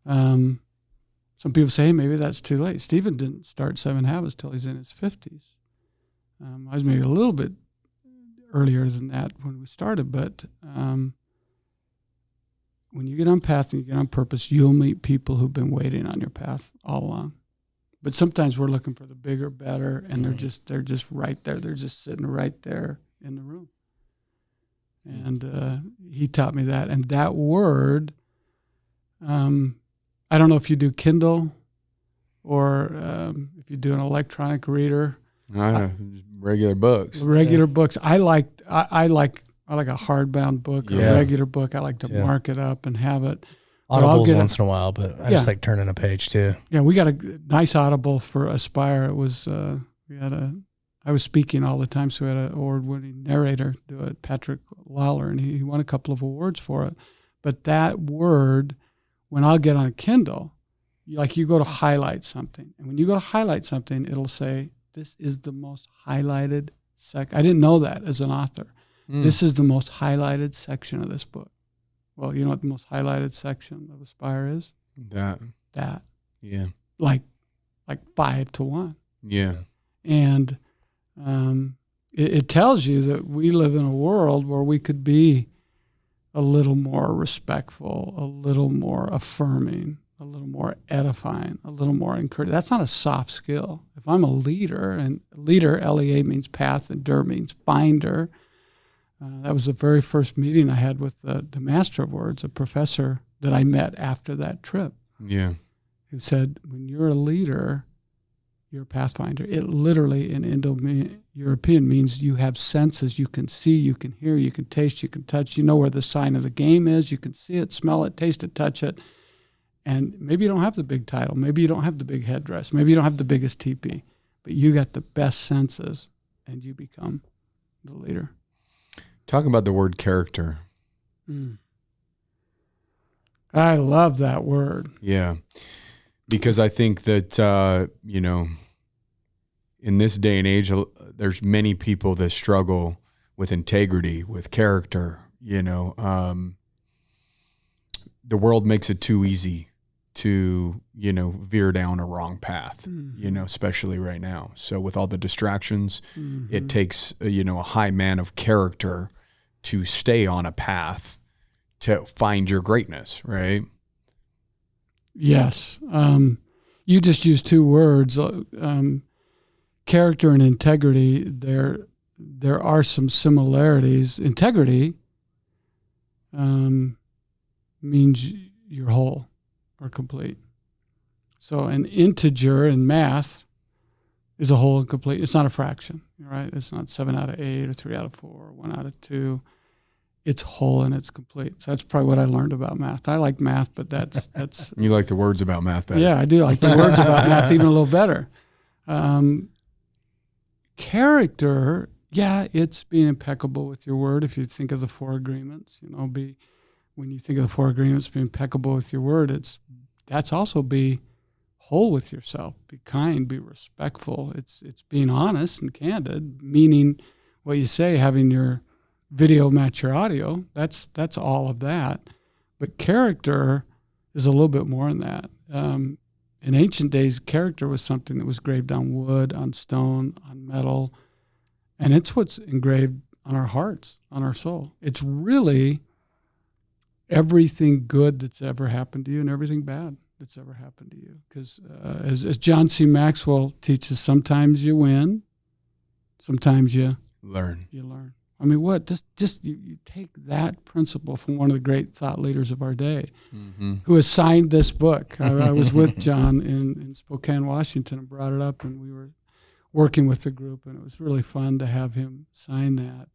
Some people say, hey, maybe that's too late. Stephen didn't start 7 Habits till he's in his 50s. I was maybe a little bit earlier than that when we started, but when you get on path and you get on purpose, you'll meet people who've been waiting on your path all along. But sometimes we're looking for the bigger, better, and they're just right there. They're just sitting right there in the room. And he taught me that. And that word, I don't know if you do Kindle or if you do an electronic reader. Regular books. Books. I like a hardbound book or a regular book. I like to mark it up and have it. Audibles once in a while, but I just like turning a page too. Yeah, we got a nice Audible for Aspire. It was I was speaking all the time, so we had an award-winning narrator do it, Patrick Lawler, and he won a couple of awards for it. But that word, when I'll get on a Kindle, you go to highlight something, and when you go to highlight something, it'll say, this is the most highlighted I didn't know that as an author. This is the most highlighted section of this book. Well, you know what the most highlighted section of Aspire is? That. Yeah. Like 5 to 1. Yeah. And it tells you that we live in a world where we could be a little more respectful, a little more affirming, a little more edifying, a little more encouraging. That's not a soft skill. If I'm a leader, and leader, LEA means path, and DER means finder. That was the very first meeting I had with the Master of Words, a professor that I met after that trip. Yeah. Who said, when you're a leader, you're a pathfinder. It literally in Indo-European means you have senses. You can see, you can hear, you can taste, you can touch. You know where the sign of the game is. You can see it, smell it, taste it, touch it. And maybe you don't have the big title. Maybe you don't have the big headdress. Maybe you don't have the biggest teepee. But you got the best senses, and you become the leader. Talk about the word character. I love that word. Yeah. Because I think that, in this day and age, there's many people that struggle with integrity, with character. The world makes it too easy to, veer down a wrong path, especially right now. So with all the distractions, it takes, a high man of character to stay on a path to find your greatness, right? Yes. You just used two words, character and integrity. There are some similarities. Integrity means you're whole or complete. So an integer in math is a whole and complete. It's not a fraction, right? It's not 7 out of 8 or 3 out of 4 or 1 out of 2. It's whole and it's complete. So that's probably what I learned about math. I like math, but that's You like the words about math better. Yeah, I do like the words about math even a little better. Character, it's being impeccable with your word. If you think of the 4 agreements, when you think of the 4 agreements, be impeccable with your word. That's also be whole with yourself. Be kind, be respectful. It's being honest and candid, meaning what you say, having your video match your audio. That's all of that. But character is a little bit more than that. In ancient days, character was something that was engraved on wood, on stone, on metal, and it's what's engraved on our hearts, on our soul. It's really everything good that's ever happened to you and everything bad that's ever happened to you. Because as John C. Maxwell teaches, sometimes you win, sometimes you learn. I mean, you take that principle from one of the great thought leaders of our day, who has signed this book. I was with John in Spokane, Washington, and brought it up, and we were working with the group, and it was really fun to have him sign that.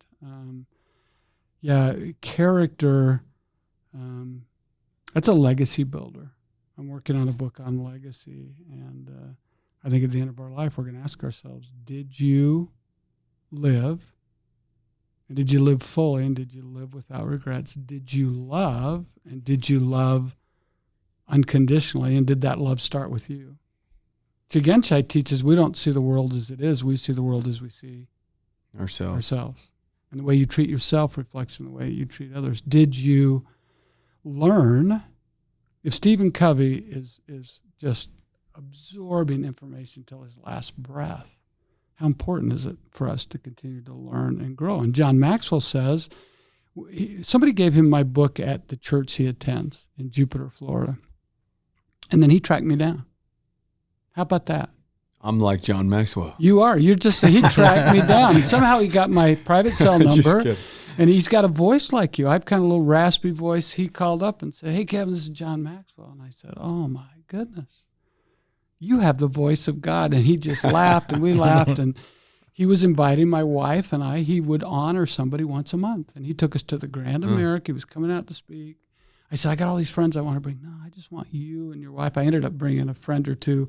Character, that's a legacy builder. I'm working on a book on legacy, and I think at the end of our life, we're going to ask ourselves, did you live? And did you live fully, and did you live without regrets? Did you love, and did you love unconditionally, and did that love start with you? Genshai teaches we don't see the world as it is, we see the world as we see ourselves. And the way you treat yourself reflects in the way you treat others. Did you learn? If Stephen Covey is just absorbing information till his last breath, how important is it for us to continue to learn and grow? And John Maxwell says, somebody gave him my book at the church he attends in Jupiter, Florida. And then he tracked me down. How about that? I'm like John Maxwell. You are. You're just, he tracked me down. And somehow he got my private cell number. And he's got a voice like you. I've kind of a little raspy voice. He called up and said, "Hey, Kevin, this is John Maxwell." And I said, "Oh, my goodness. You have the voice of God." And he just laughed, and we laughed. And he was inviting my wife and I. He would honor somebody once a month. And he took us to the Grand America. He was coming out to speak. I said, "I got all these friends I want to bring." "No, I just want you and your wife." I ended up bringing a friend or two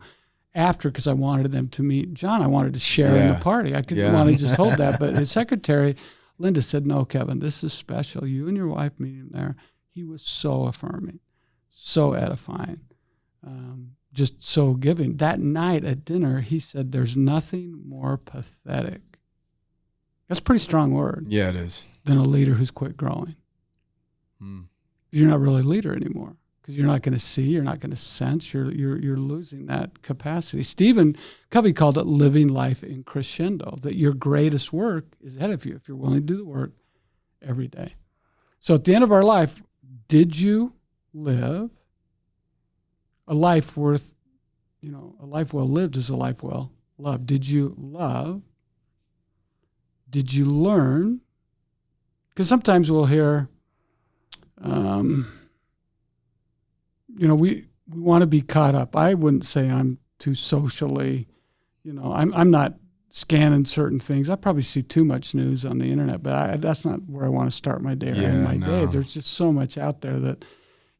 after because I wanted them to meet John. I wanted to share in the party. I couldn't want to just hold that. But his secretary, Linda, said, "No, Kevin, this is special. You and your wife meeting him there." He was so affirming, so edifying. Just so giving. That night at dinner, he said, "There's nothing more pathetic." That's a pretty strong word. Yeah, it is. Than a leader who's quit growing. You're not really a leader anymore because you're not going to see, you're not going to sense, you're losing that capacity. Stephen Covey called it living life in crescendo, that your greatest work is ahead of you if you're willing to do the work every day. So at the end of our life, did you live a life worth, a life well lived is a life well loved. Did you love? Did you learn? Because sometimes we'll hear, we want to be caught up. I wouldn't say I'm too socially, I'm not scanning certain things. I probably see too much news on the internet, but that's not where I want to start my day or end my day. There's just so much out there that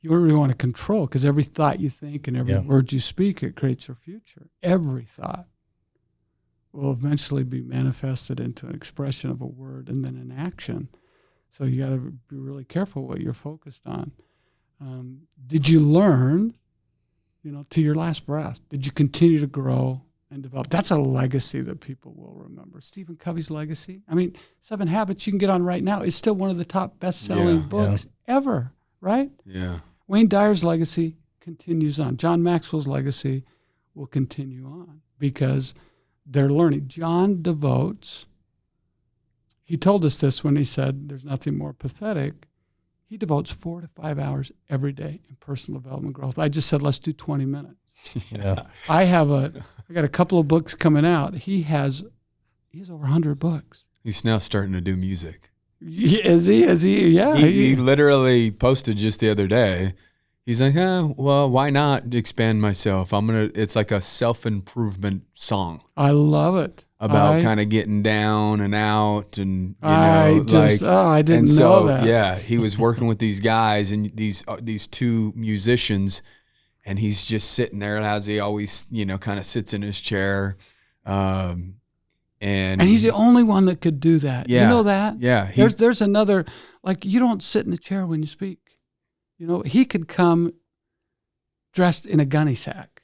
you don't really want to control because every thought you think and every word you speak, it creates your future. Every thought will eventually be manifested into an expression of a word and then an action. So you got to be really careful what you're focused on. Did you learn, to your last breath? Did you continue to grow and develop. That's a legacy that people will remember. Stephen Covey's legacy. I mean, 7 Habits you can get on right now. It's still one of the top best-selling books ever, right? Yeah. Wayne Dyer's legacy continues on. John Maxwell's legacy will continue on because they're learning. John devotes, he told us this when he said there's nothing more pathetic. He devotes 4 to 5 hours every day in personal development growth. I just said, let's do 20 minutes. Yeah. I got a couple of books coming out. He has over 100 books. He's now starting to do music. Is he? Yeah. He literally posted just the other day. He's like, well, why not expand myself? It's like a self-improvement song. I love it. About kind of getting down and out and, I didn't know that. Yeah, he was working with these guys and these two musicians, and he's just sitting there as he always, kind of sits in his chair. And he's the only one that could do that. Yeah, you know that? Yeah. There's another, like, you don't sit in a chair when you speak. He could come dressed in a gunny sack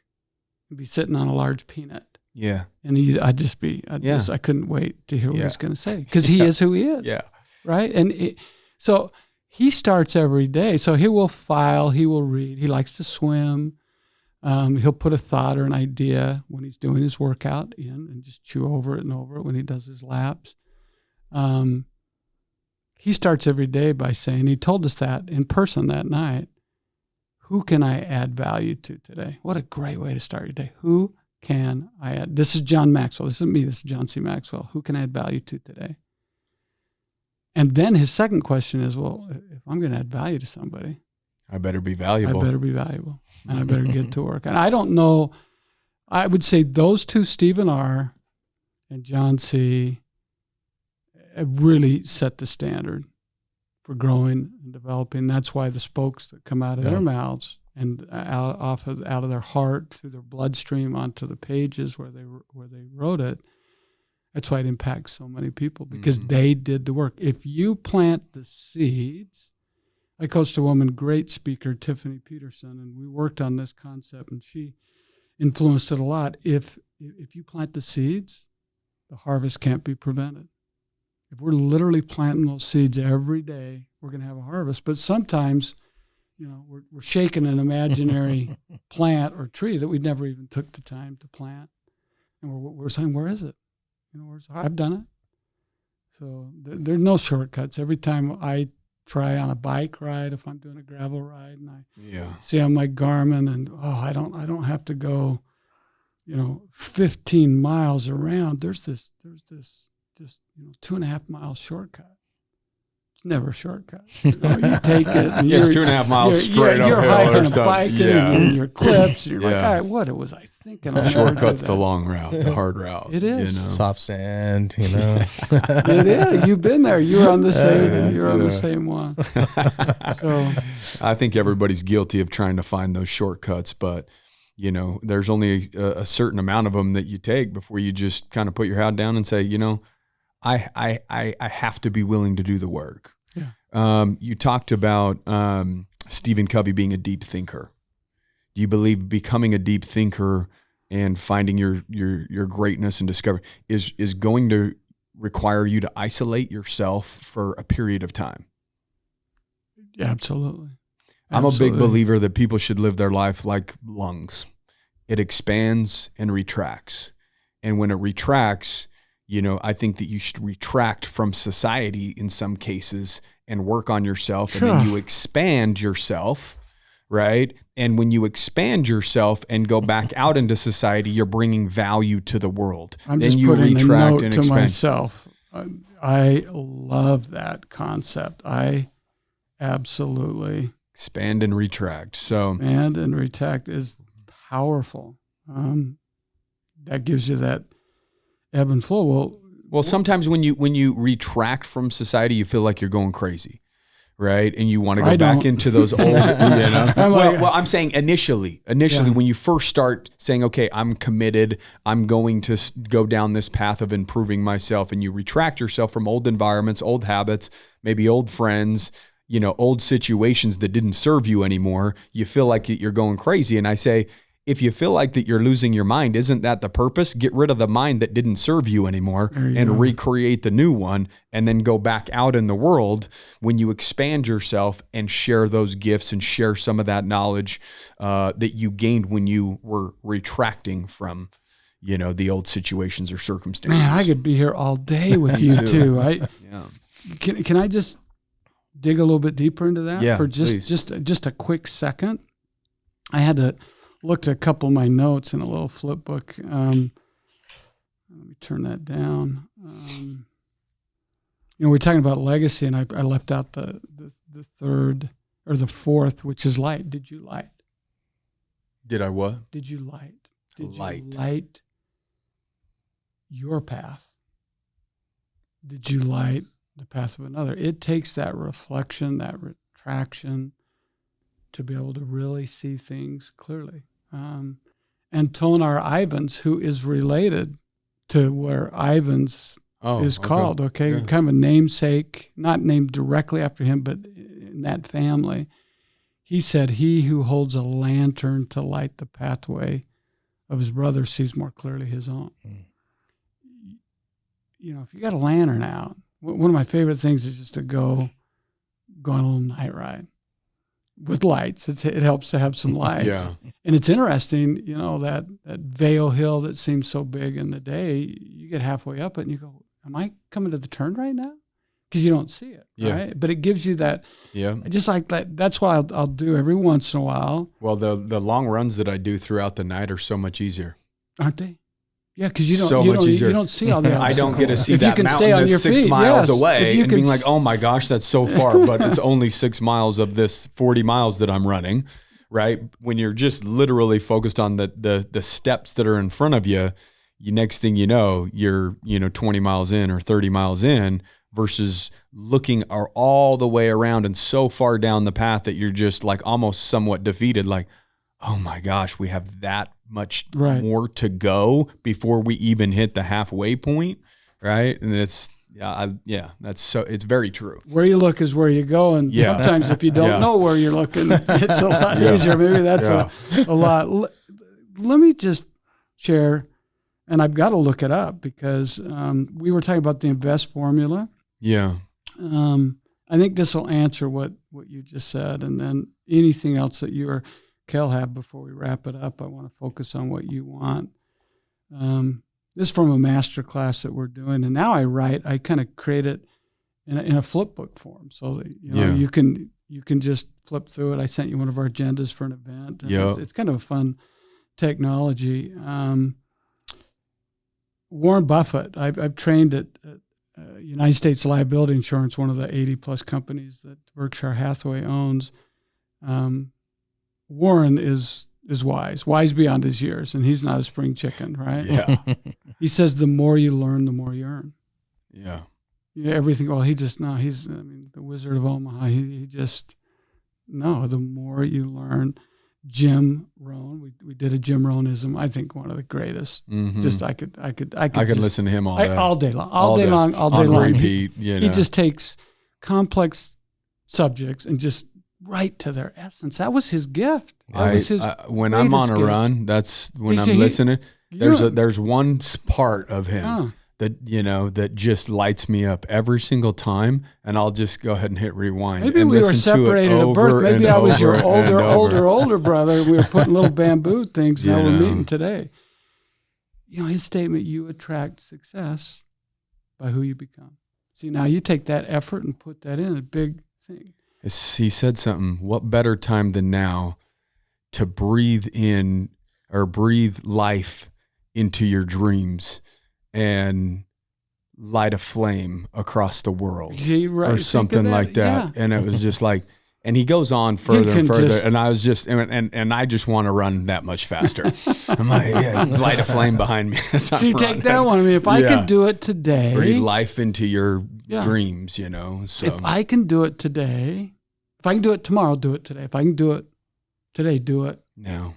and be sitting on a large peanut. Yeah. And I couldn't wait to hear what he's going to say because he is who he is. Yeah. Right. And so he starts every day. So he will file, he will read. He likes to swim. He'll put a thought or an idea when he's doing his workout in and just chew over it and over it when he does his laps. He starts every day by saying, he told us that in person that night, who can I add value to today? What a great way to start your day. Who can I add? This is John Maxwell. This isn't me. This is John C. Maxwell. Who can I add value to today? And then his second question is, well, if I'm going to add value to somebody, I better be valuable. And I better get to work. And I don't know, I would say those two, Stephen R. and John C., have really set the standard for growing and developing. That's why the spokes that come out of their mouths and out of their heart through their bloodstream onto the pages where they wrote it. That's why it impacts so many people because they did the work. If you plant the seeds, I coached a woman, great speaker, Tiffany Peterson, and we worked on this concept, and she influenced it a lot. If you plant the seeds, the harvest can't be prevented. If we're literally planting those seeds every day, we're going to have a harvest. But sometimes, we're shaking an imaginary plant or tree that we never even took the time to plant. And we're saying, where is it? I've done it. So there's no shortcuts. Every time I try on a bike ride, if I'm doing a gravel ride and I see on my Garmin and, I don't have to go, 15 miles around. There's this just 2.5 mile shortcut. It's never a shortcut. You take it. And it's 2.5 miles straight uphill. You're hiking or a something. bike and your clips. And you're like, all right, what was I thinking? Shortcut's the long route, the hard route. It is. Soft sand, It is. You've been there. You're on the same. You're on the same one. So I think everybody's guilty of trying to find those shortcuts, but there's only a certain amount of them that you take before you just kind of put your head down and say, I have to be willing to do the work. Yeah. You talked about Stephen Covey being a deep thinker. Do you believe becoming a deep thinker and finding your greatness and discovery is going to require you to isolate yourself for a period of time? Yeah, absolutely. I'm a big believer that people should live their life like lungs. It expands and retracts. And when it retracts, I think that you should retract from society in some cases and work on yourself. And then you expand yourself, right? And when you expand yourself and go back out into society, you're bringing value to the world. I'm then just you putting retract a note and to expand. myself. I love that concept. I absolutely expand and retract. So expand and retract is powerful. That gives you that ebb and flow. Well, sometimes when you retract from society, you feel like you're going crazy, right? And you want to go back into those old, Well, I'm saying initially, when you first start saying, okay, I'm committed, I'm going to go down this path of improving myself, and you retract yourself from old environments, old habits, maybe old friends, old situations that didn't serve you anymore, you feel like you're going crazy. And I say, if you feel like that you're losing your mind, isn't that the purpose? Get rid of the mind that didn't serve you anymore and recreate the new one, and then go back out in the world when you expand yourself and share those gifts and share some of that knowledge that you gained when you were retracting from, the old situations or circumstances. Man, I could be here all day with you too. Can I just dig a little bit deeper into that for just a quick second? I had to look at a couple of my notes in a little flip book. Let me turn that down. We're talking about legacy, and I left out the third or the fourth, which is light. Did you light? Did I what? Did you light? Did you light your path? Did you light the path of another? It takes that reflection, that retraction, to be able to really see things clearly. And Tonar Ivans, who is related to where Ivans is called, kind of a namesake, not named directly after him, but in that family. He said, he who holds a lantern to light the pathway of his brother sees more clearly his own. If you got a lantern out, one of my favorite things is just to go on a little night ride with lights. It helps to have some lights. And it's interesting, that Vale Hill that seems so big in the day, you get halfway up it and you go, am I coming to the turn right now? Because you don't see it, right? But it gives you that. Just like that. That's why I'll do every once in a while. Well, the long runs that I do throughout the night are so much easier, aren't they? Yeah, because you don't see all the. I don't get to see that mountain that's 6 miles away and being like, oh my gosh, that's so far, but it's only 6 miles of this 40 miles that I'm running, right? When you're just literally focused on the steps that are in front of you, next thing you know, you're 20 miles in or 30 miles in, versus looking all the way around and so far down the path that you're just like almost somewhat defeated, like, oh my gosh, we have that much more to go before we even hit the halfway point, right? And it's that's so, it's very true. Where you look is where you go, and sometimes if you don't know where you're looking, it's a lot easier. Maybe that's a lot. Let me just share, and I've got to look it up because we were talking about the INVEST formula. I think this will answer what you just said, and then anything else that you or Kale have before we wrap it up. I want to focus on what you want. This is from a master class that we're doing, and now I kind of create it in a flip book form, so that you can just flip through it. I sent you one of our agendas for an event. And it's kind of a fun technology. Warren Buffett, I've trained at United States Liability Insurance, one of the 80 plus companies that Berkshire Hathaway owns. Warren is wise beyond his years, and he's not a spring chicken, right? He says the more you learn, the more you earn. Everything. Well, he's the Wizard of Omaha. The more you learn. Jim Rohn, we did a Jim Rohnism. I think one of the greatest. Just I could listen to him all day long, on repeat. He just takes complex subjects and just right to their essence. That was his gift. When I'm on a run, that's when I'm listening. There's one part of him that just lights me up every single time, and I'll just go ahead and hit rewind. Maybe and we listen were separated at birth. Maybe I was your older brother. We were putting little bamboo things. Now we're meeting today. His statement: "You attract success by who you become." See, now you take that effort and put that in a big thing. He said something. What better time than now to breathe in or breathe life into your dreams and light a flame across the world or something like that. And it was just like, and he goes on further and further. And I was just, and I just want to run that much faster. I'm like, light a flame behind me. So you take that one. I mean, if I can do it today, breathe life into your dreams, so if I can do it today, if I can do it tomorrow, do it today. If I can do it today, do it now.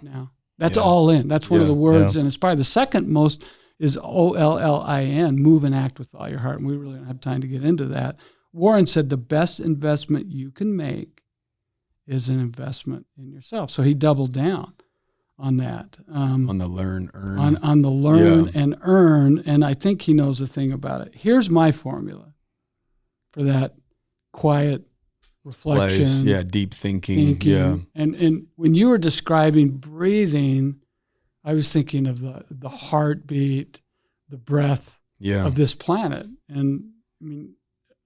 That's all in. That's one of the words. And it's probably the second most is OLLIN, move and act with all your heart. And we really don't have time to get into that. Warren said the best investment you can make is an investment in yourself. So he doubled down on that. On the learn, earn. On the learn and earn, and I think he knows a thing about it. Here's my formula for that quiet reflection. Deep thinking. Yeah. And when you were describing breathing, I was thinking of the heartbeat, the breath of this planet. And I mean,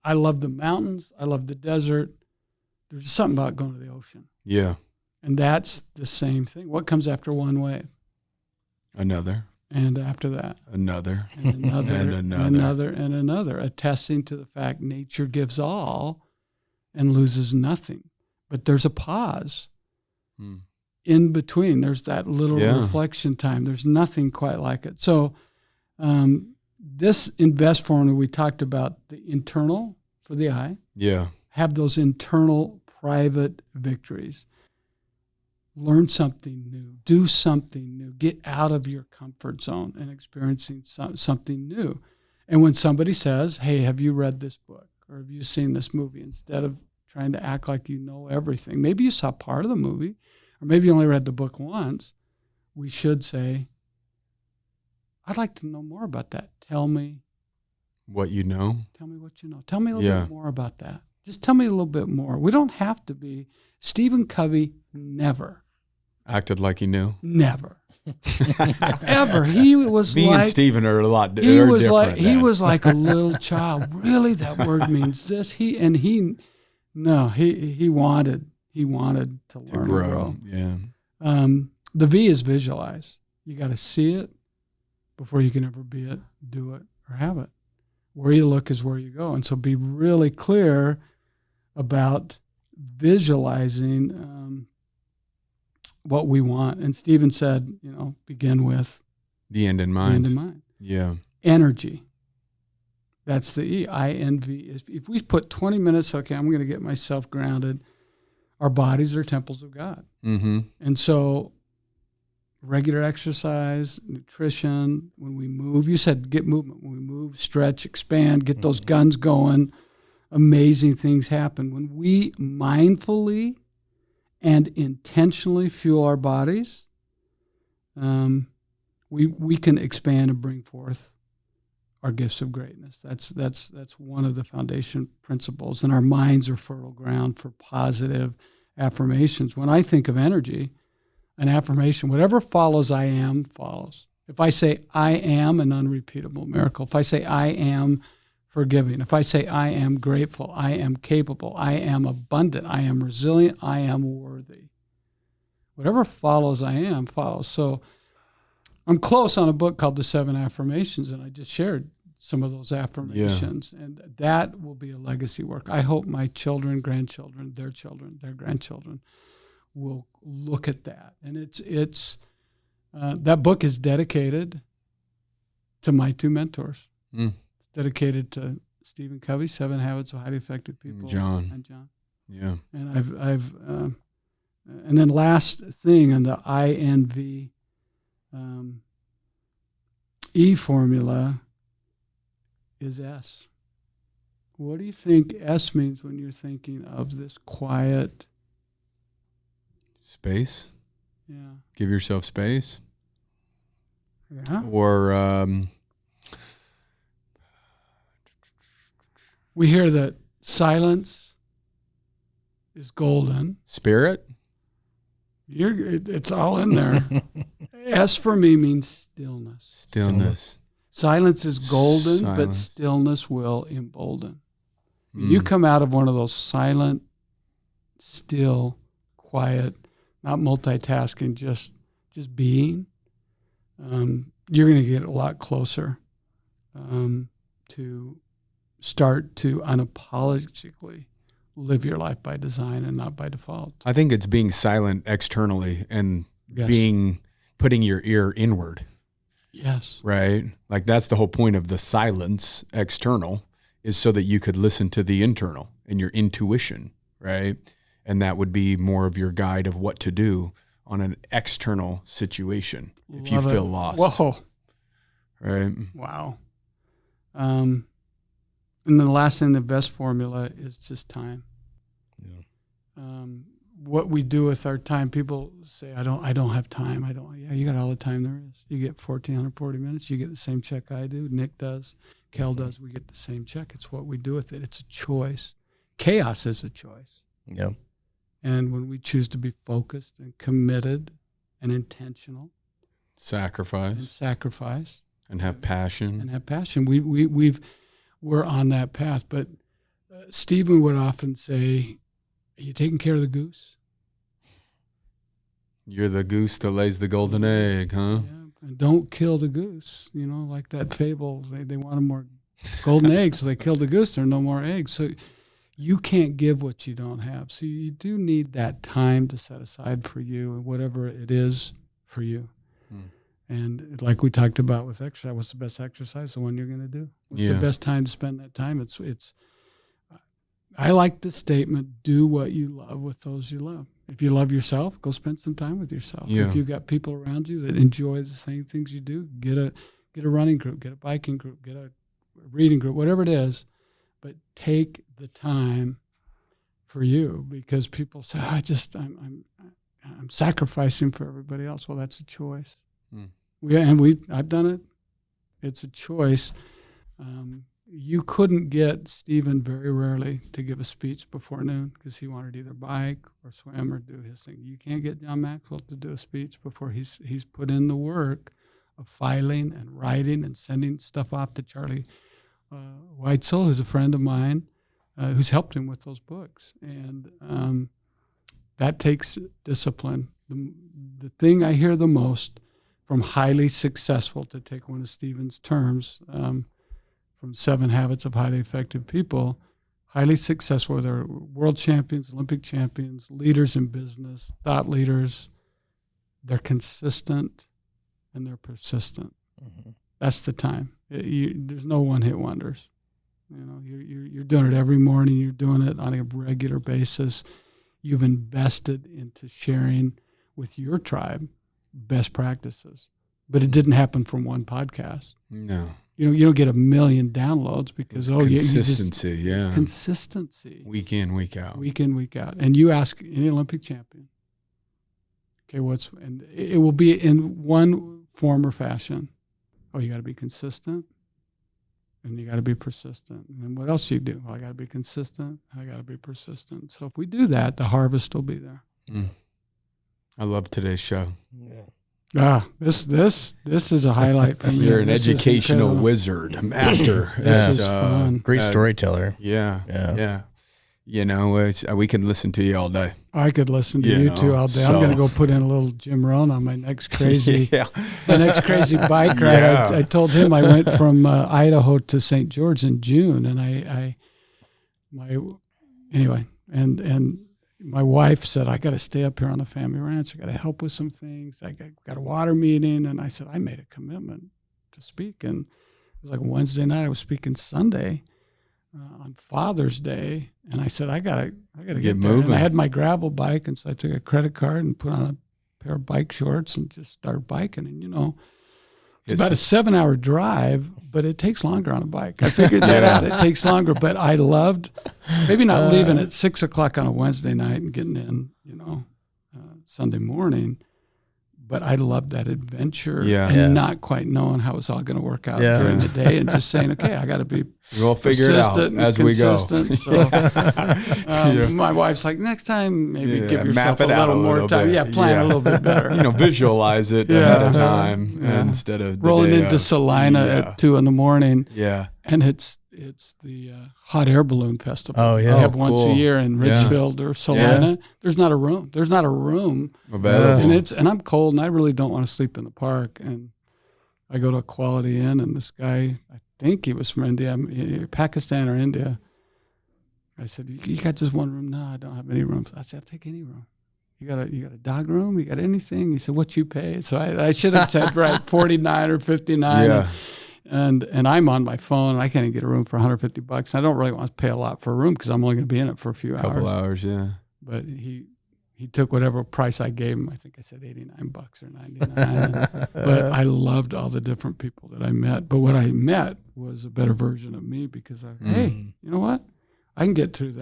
I love the mountains. I love the desert. There's something about going to the ocean. Yeah. And that's the same thing. What comes after one wave? Another. And after that? Another. And another. And and another. another. And another. Attesting to the fact nature gives all and loses nothing. But there's a pause in between. There's that little reflection time. There's nothing quite like it. So this invest formula, we talked about the internal for the I. Yeah. Have those internal private victories. Learn something new. Do something new. Get out of your comfort zone and experiencing something new. And when somebody says, hey, have you read this book? Or have you seen this movie? Instead of trying to act like you know everything. Maybe you saw part of the movie, or maybe you only read the book once. We should say, I'd like to know more about that. Tell me what you know. Tell me what you know. Tell me a little bit more about that. Just tell me a little bit more. We don't have to be. Stephen Covey never acted like he knew. Never. Ever. He was Me like, and Stephen are a lot he are was different. like he was like a little child. Really, that word means this. He wanted to learn and grow. Yeah. The V is visualize. You got to see it before you can ever be it, do it, or have it. Where you look is where you go. And so be really clear about visualizing what we want. And Stephen said, begin with the end in mind. The end in mind. Yeah. Energy. That's the E, INV. If we put 20 minutes, okay, I'm going to get myself grounded. Our bodies are temples of God. Mm-hmm. And so regular exercise, nutrition, when we move, you said get movement. When we move, stretch, expand, get those guns going, amazing things happen. When we mindfully and intentionally fuel our bodies, we can expand and bring forth our gifts of greatness. That's one of the foundation principles. And our minds are fertile ground for positive affirmations. When I think of energy, an affirmation, whatever follows I am follows. If I say I am an unrepeatable miracle, if I say I am forgiving, if I say I am grateful, I am capable, I am abundant, I am resilient, I am worthy. Whatever follows I am follows. So I'm close on a book called The 7 Affirmations, and I just shared some of those affirmations. Yeah. And that will be a legacy work. I hope my children, grandchildren, their grandchildren will look at that. And it's that book is dedicated to my 2 mentors. It's dedicated to Stephen Covey, 7 Habits of Highly Effective People, and John. Yeah. And I've and then last thing on the INV E formula is S. What do you think S means when you're thinking of this quiet space? Yeah. Give yourself space. Yeah. Or we hear that silence is golden. Spirit? It's all in there. S for me means stillness. Stillness. Silence is golden, but stillness will embolden. You come out of one of those silent, still, quiet, not multitasking, just being, you're going to get a lot closer to start to unapologetically live your life by design and not by default. I think it's being silent externally and putting your ear inward. Yes. Right? Like that's the whole point of the silence external is so that you could listen to the internal and your intuition, right? And that would be more of your guide of what to do on an external situation if you feel lost. Whoa. Right? Wow. And then the last thing, the best formula is just time. Yeah. what we do with our time. People say, I don't have time. Yeah, you got all the time there is. You get 1,440 minutes. You get the same check I do. Nick does. Kale does. We get the same check. It's what we do with it. It's a choice. Chaos is a choice. Yep. And when we choose to be focused and committed and intentional, sacrifice, and have passion, we're on that path. But Stephen would often say, "Are you taking care of the goose? You're the goose that lays the golden egg, huh?" Yeah. And don't kill the goose. Like that fable. They wanted more golden eggs, so they killed the goose. There are no more eggs. So you can't give what you don't have. So you do need that time to set aside for you and whatever it is for you. And like we talked about with exercise, what's the best exercise? The one you're going to do. What's the best time to spend that time? It's. I like the statement, do what you love with those you love. If you love yourself, go spend some time with yourself. Yeah. If you've got people around you that enjoy the same things you do, get a running group, get a biking group, get a reading group, whatever it is. But take the time for you, because people say, I'm sacrificing for everybody else. Well, that's a choice. I've done it. It's a choice. You couldn't get Stephen very rarely to give a speech before noon because he wanted to either bike or swim or do his thing. You can't get John Maxwell to do a speech before he's put in the work of filing and writing and sending stuff off to Charlie Weitzel, who's a friend of mine, who's helped him with those books. And that takes discipline. The thing I hear the most from highly successful, to take one of Stephen's terms, from 7 Habits of Highly Effective People, highly successful, they're world champions, Olympic champions, leaders in business, thought leaders. They're consistent and they're persistent. Mm-hmm. That's the time. There's no one-hit wonders. You're doing it every morning. You're doing it on a regular basis. You've invested into sharing with your tribe best practices. But it didn't happen from one podcast. No. You don't get 1 million downloads because consistency, consistency. Week in, week out. Week in, week out. And you ask any Olympic champion, okay, and it will be in one form or fashion. Oh, you got to be consistent, and you got to be persistent. And then what else do you do? Well, I got to be consistent. I got to be persistent. So if we do that, the harvest will be there. I love today's show. Yeah. This is a highlight for me. You're an educational wizard, a master. This is fun. Great storyteller. Yeah. We can listen to you all day. I could listen to you two all day. I'm going to go put in a little Jim Rohn on my next crazy, bike ride. I told him I went from Idaho to St. George in June, and my wife said, I got to stay up here on the family ranch. I got to help with some things. I got a water meeting, and I said I made a commitment to speak, and it was like Wednesday night. I was speaking Sunday. On Father's Day, and I said, I gotta get moving. And I had my gravel bike, and so I took a credit card and put on a pair of bike shorts and just started biking. And it's about a 7-hour drive, but it takes longer on a bike. I figured that out. It takes longer, but I loved maybe not leaving at 6:00 on a Wednesday night and getting in, Sunday morning. But I loved that adventure and not quite knowing how it's all going to work out during the day, and just saying, okay, I got to be we'll figure it out as we go. So, my wife's like, next time, maybe give yourself a little more time. Bit. Yeah, plan a little bit better. Visualize it ahead of time instead of rolling into Salina at 2 a.m. Yeah, and it's the hot air balloon festival. Oh yeah, they have once a year in Richfield or Salina. Yeah. There's not a room. And I'm cold, and I really don't want to sleep in the park. And I go to a Quality Inn, and this guy, I think he was from India, Pakistan or India. I said, "You got just one room?" "No, I don't have any rooms." I said, "I'll take any room." You got a dog room? You got anything?" He said, "What you pay?" So I should have said $49 or $59. Yeah. And I'm on my phone. I can't even get a room for $150. I don't really want to pay a lot for a room because I'm only going to be in it for a few hours. Couple hours, yeah. But he took whatever price I gave him. I think I said $89 or $99. But I loved all the different people that I met. But what I met was a better version of me because hey, you know what? I can get through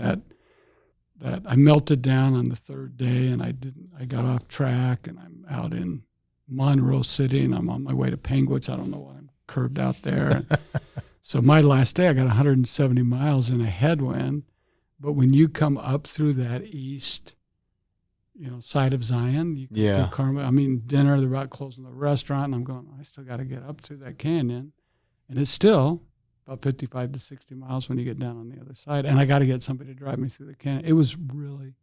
that I melted down on the third day, and I got off track, and I'm out in Monroe City, and I'm on my way to Penguins. I don't know why I'm curved out there. So my last day, I got 170 miles in a headwind. But when you come up through that east, side of Zion, you go through Carmel. I mean, dinner, they're about closing the restaurant, and I'm going, I still got to get up through that canyon. And it's still about 55 to 60 miles when you get down on the other side. And I got to get somebody to drive me through the canyon. It was really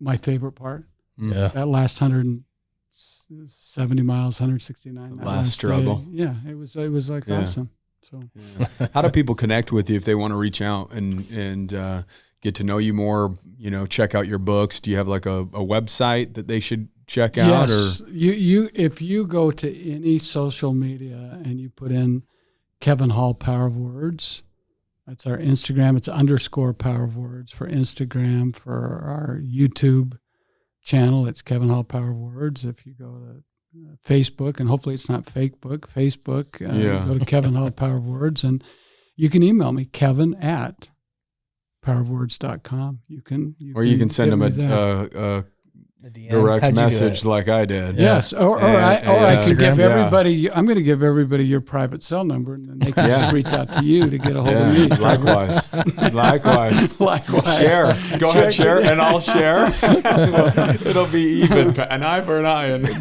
my favorite part. Yeah. That last 170 miles, 169. That last struggle. Day. Yeah, it was like awesome. So, how do people connect with you if they want to reach out and get to know you more? Check out your books. Do you have like a website that they should check out? Yes, you if you go to any social media and you put in Kevin Hall Power of Words, that's our Instagram. It's _ Power of Words for Instagram. For our YouTube channel, it's Kevin Hall Power of Words. If you go to Facebook, and hopefully it's not Facebook, go to Kevin Hall Power of Words, and you can email me, kevin@powerofwords.com. You can send them a direct message like I did. Yes, or I can give everybody. I'm going to give everybody your private cell number, and then they can just reach out to you to get a hold of me. Likewise. Share. Go ahead, share, and I'll share. It'll be even. An eye for an eye. And you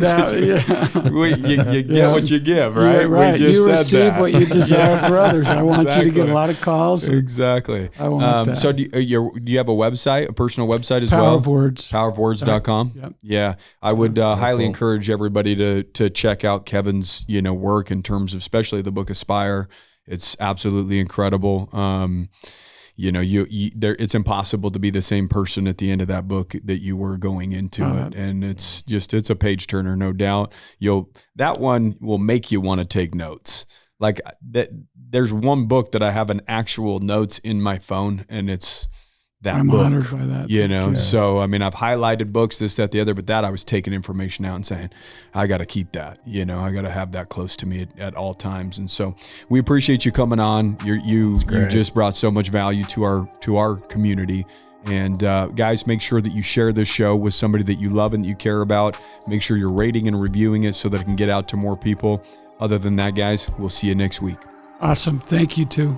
get what you give, right? Right. We just you said receive that. what you desire for others. I want you to get a lot of calls. Exactly. I want that. So do you have a website, a personal website as Power well? of Words. Powerofwords.com. Yep. Yeah, I would highly encourage everybody to check out Kevin's work in terms of especially the book Aspire. It's absolutely incredible. It's impossible to be the same person at the end of that book that you were going into it, and it's a page turner, no doubt. That one will make you want to take notes. Like that, there's one book that I have an actual notes in my phone, and it's I'm book, honored by that. So, I mean, I've highlighted books, this, that, the other, but that I was taking information out and saying, I got to keep that, I got to have that close to me at all times. And so we appreciate you coming on. You just brought so much value to our community. And guys, make sure that you share this show with somebody that you love and that you care about. Make sure you're rating and reviewing it so that it can get out to more people. Other than that, guys, we'll see you next week. Awesome. Thank you too.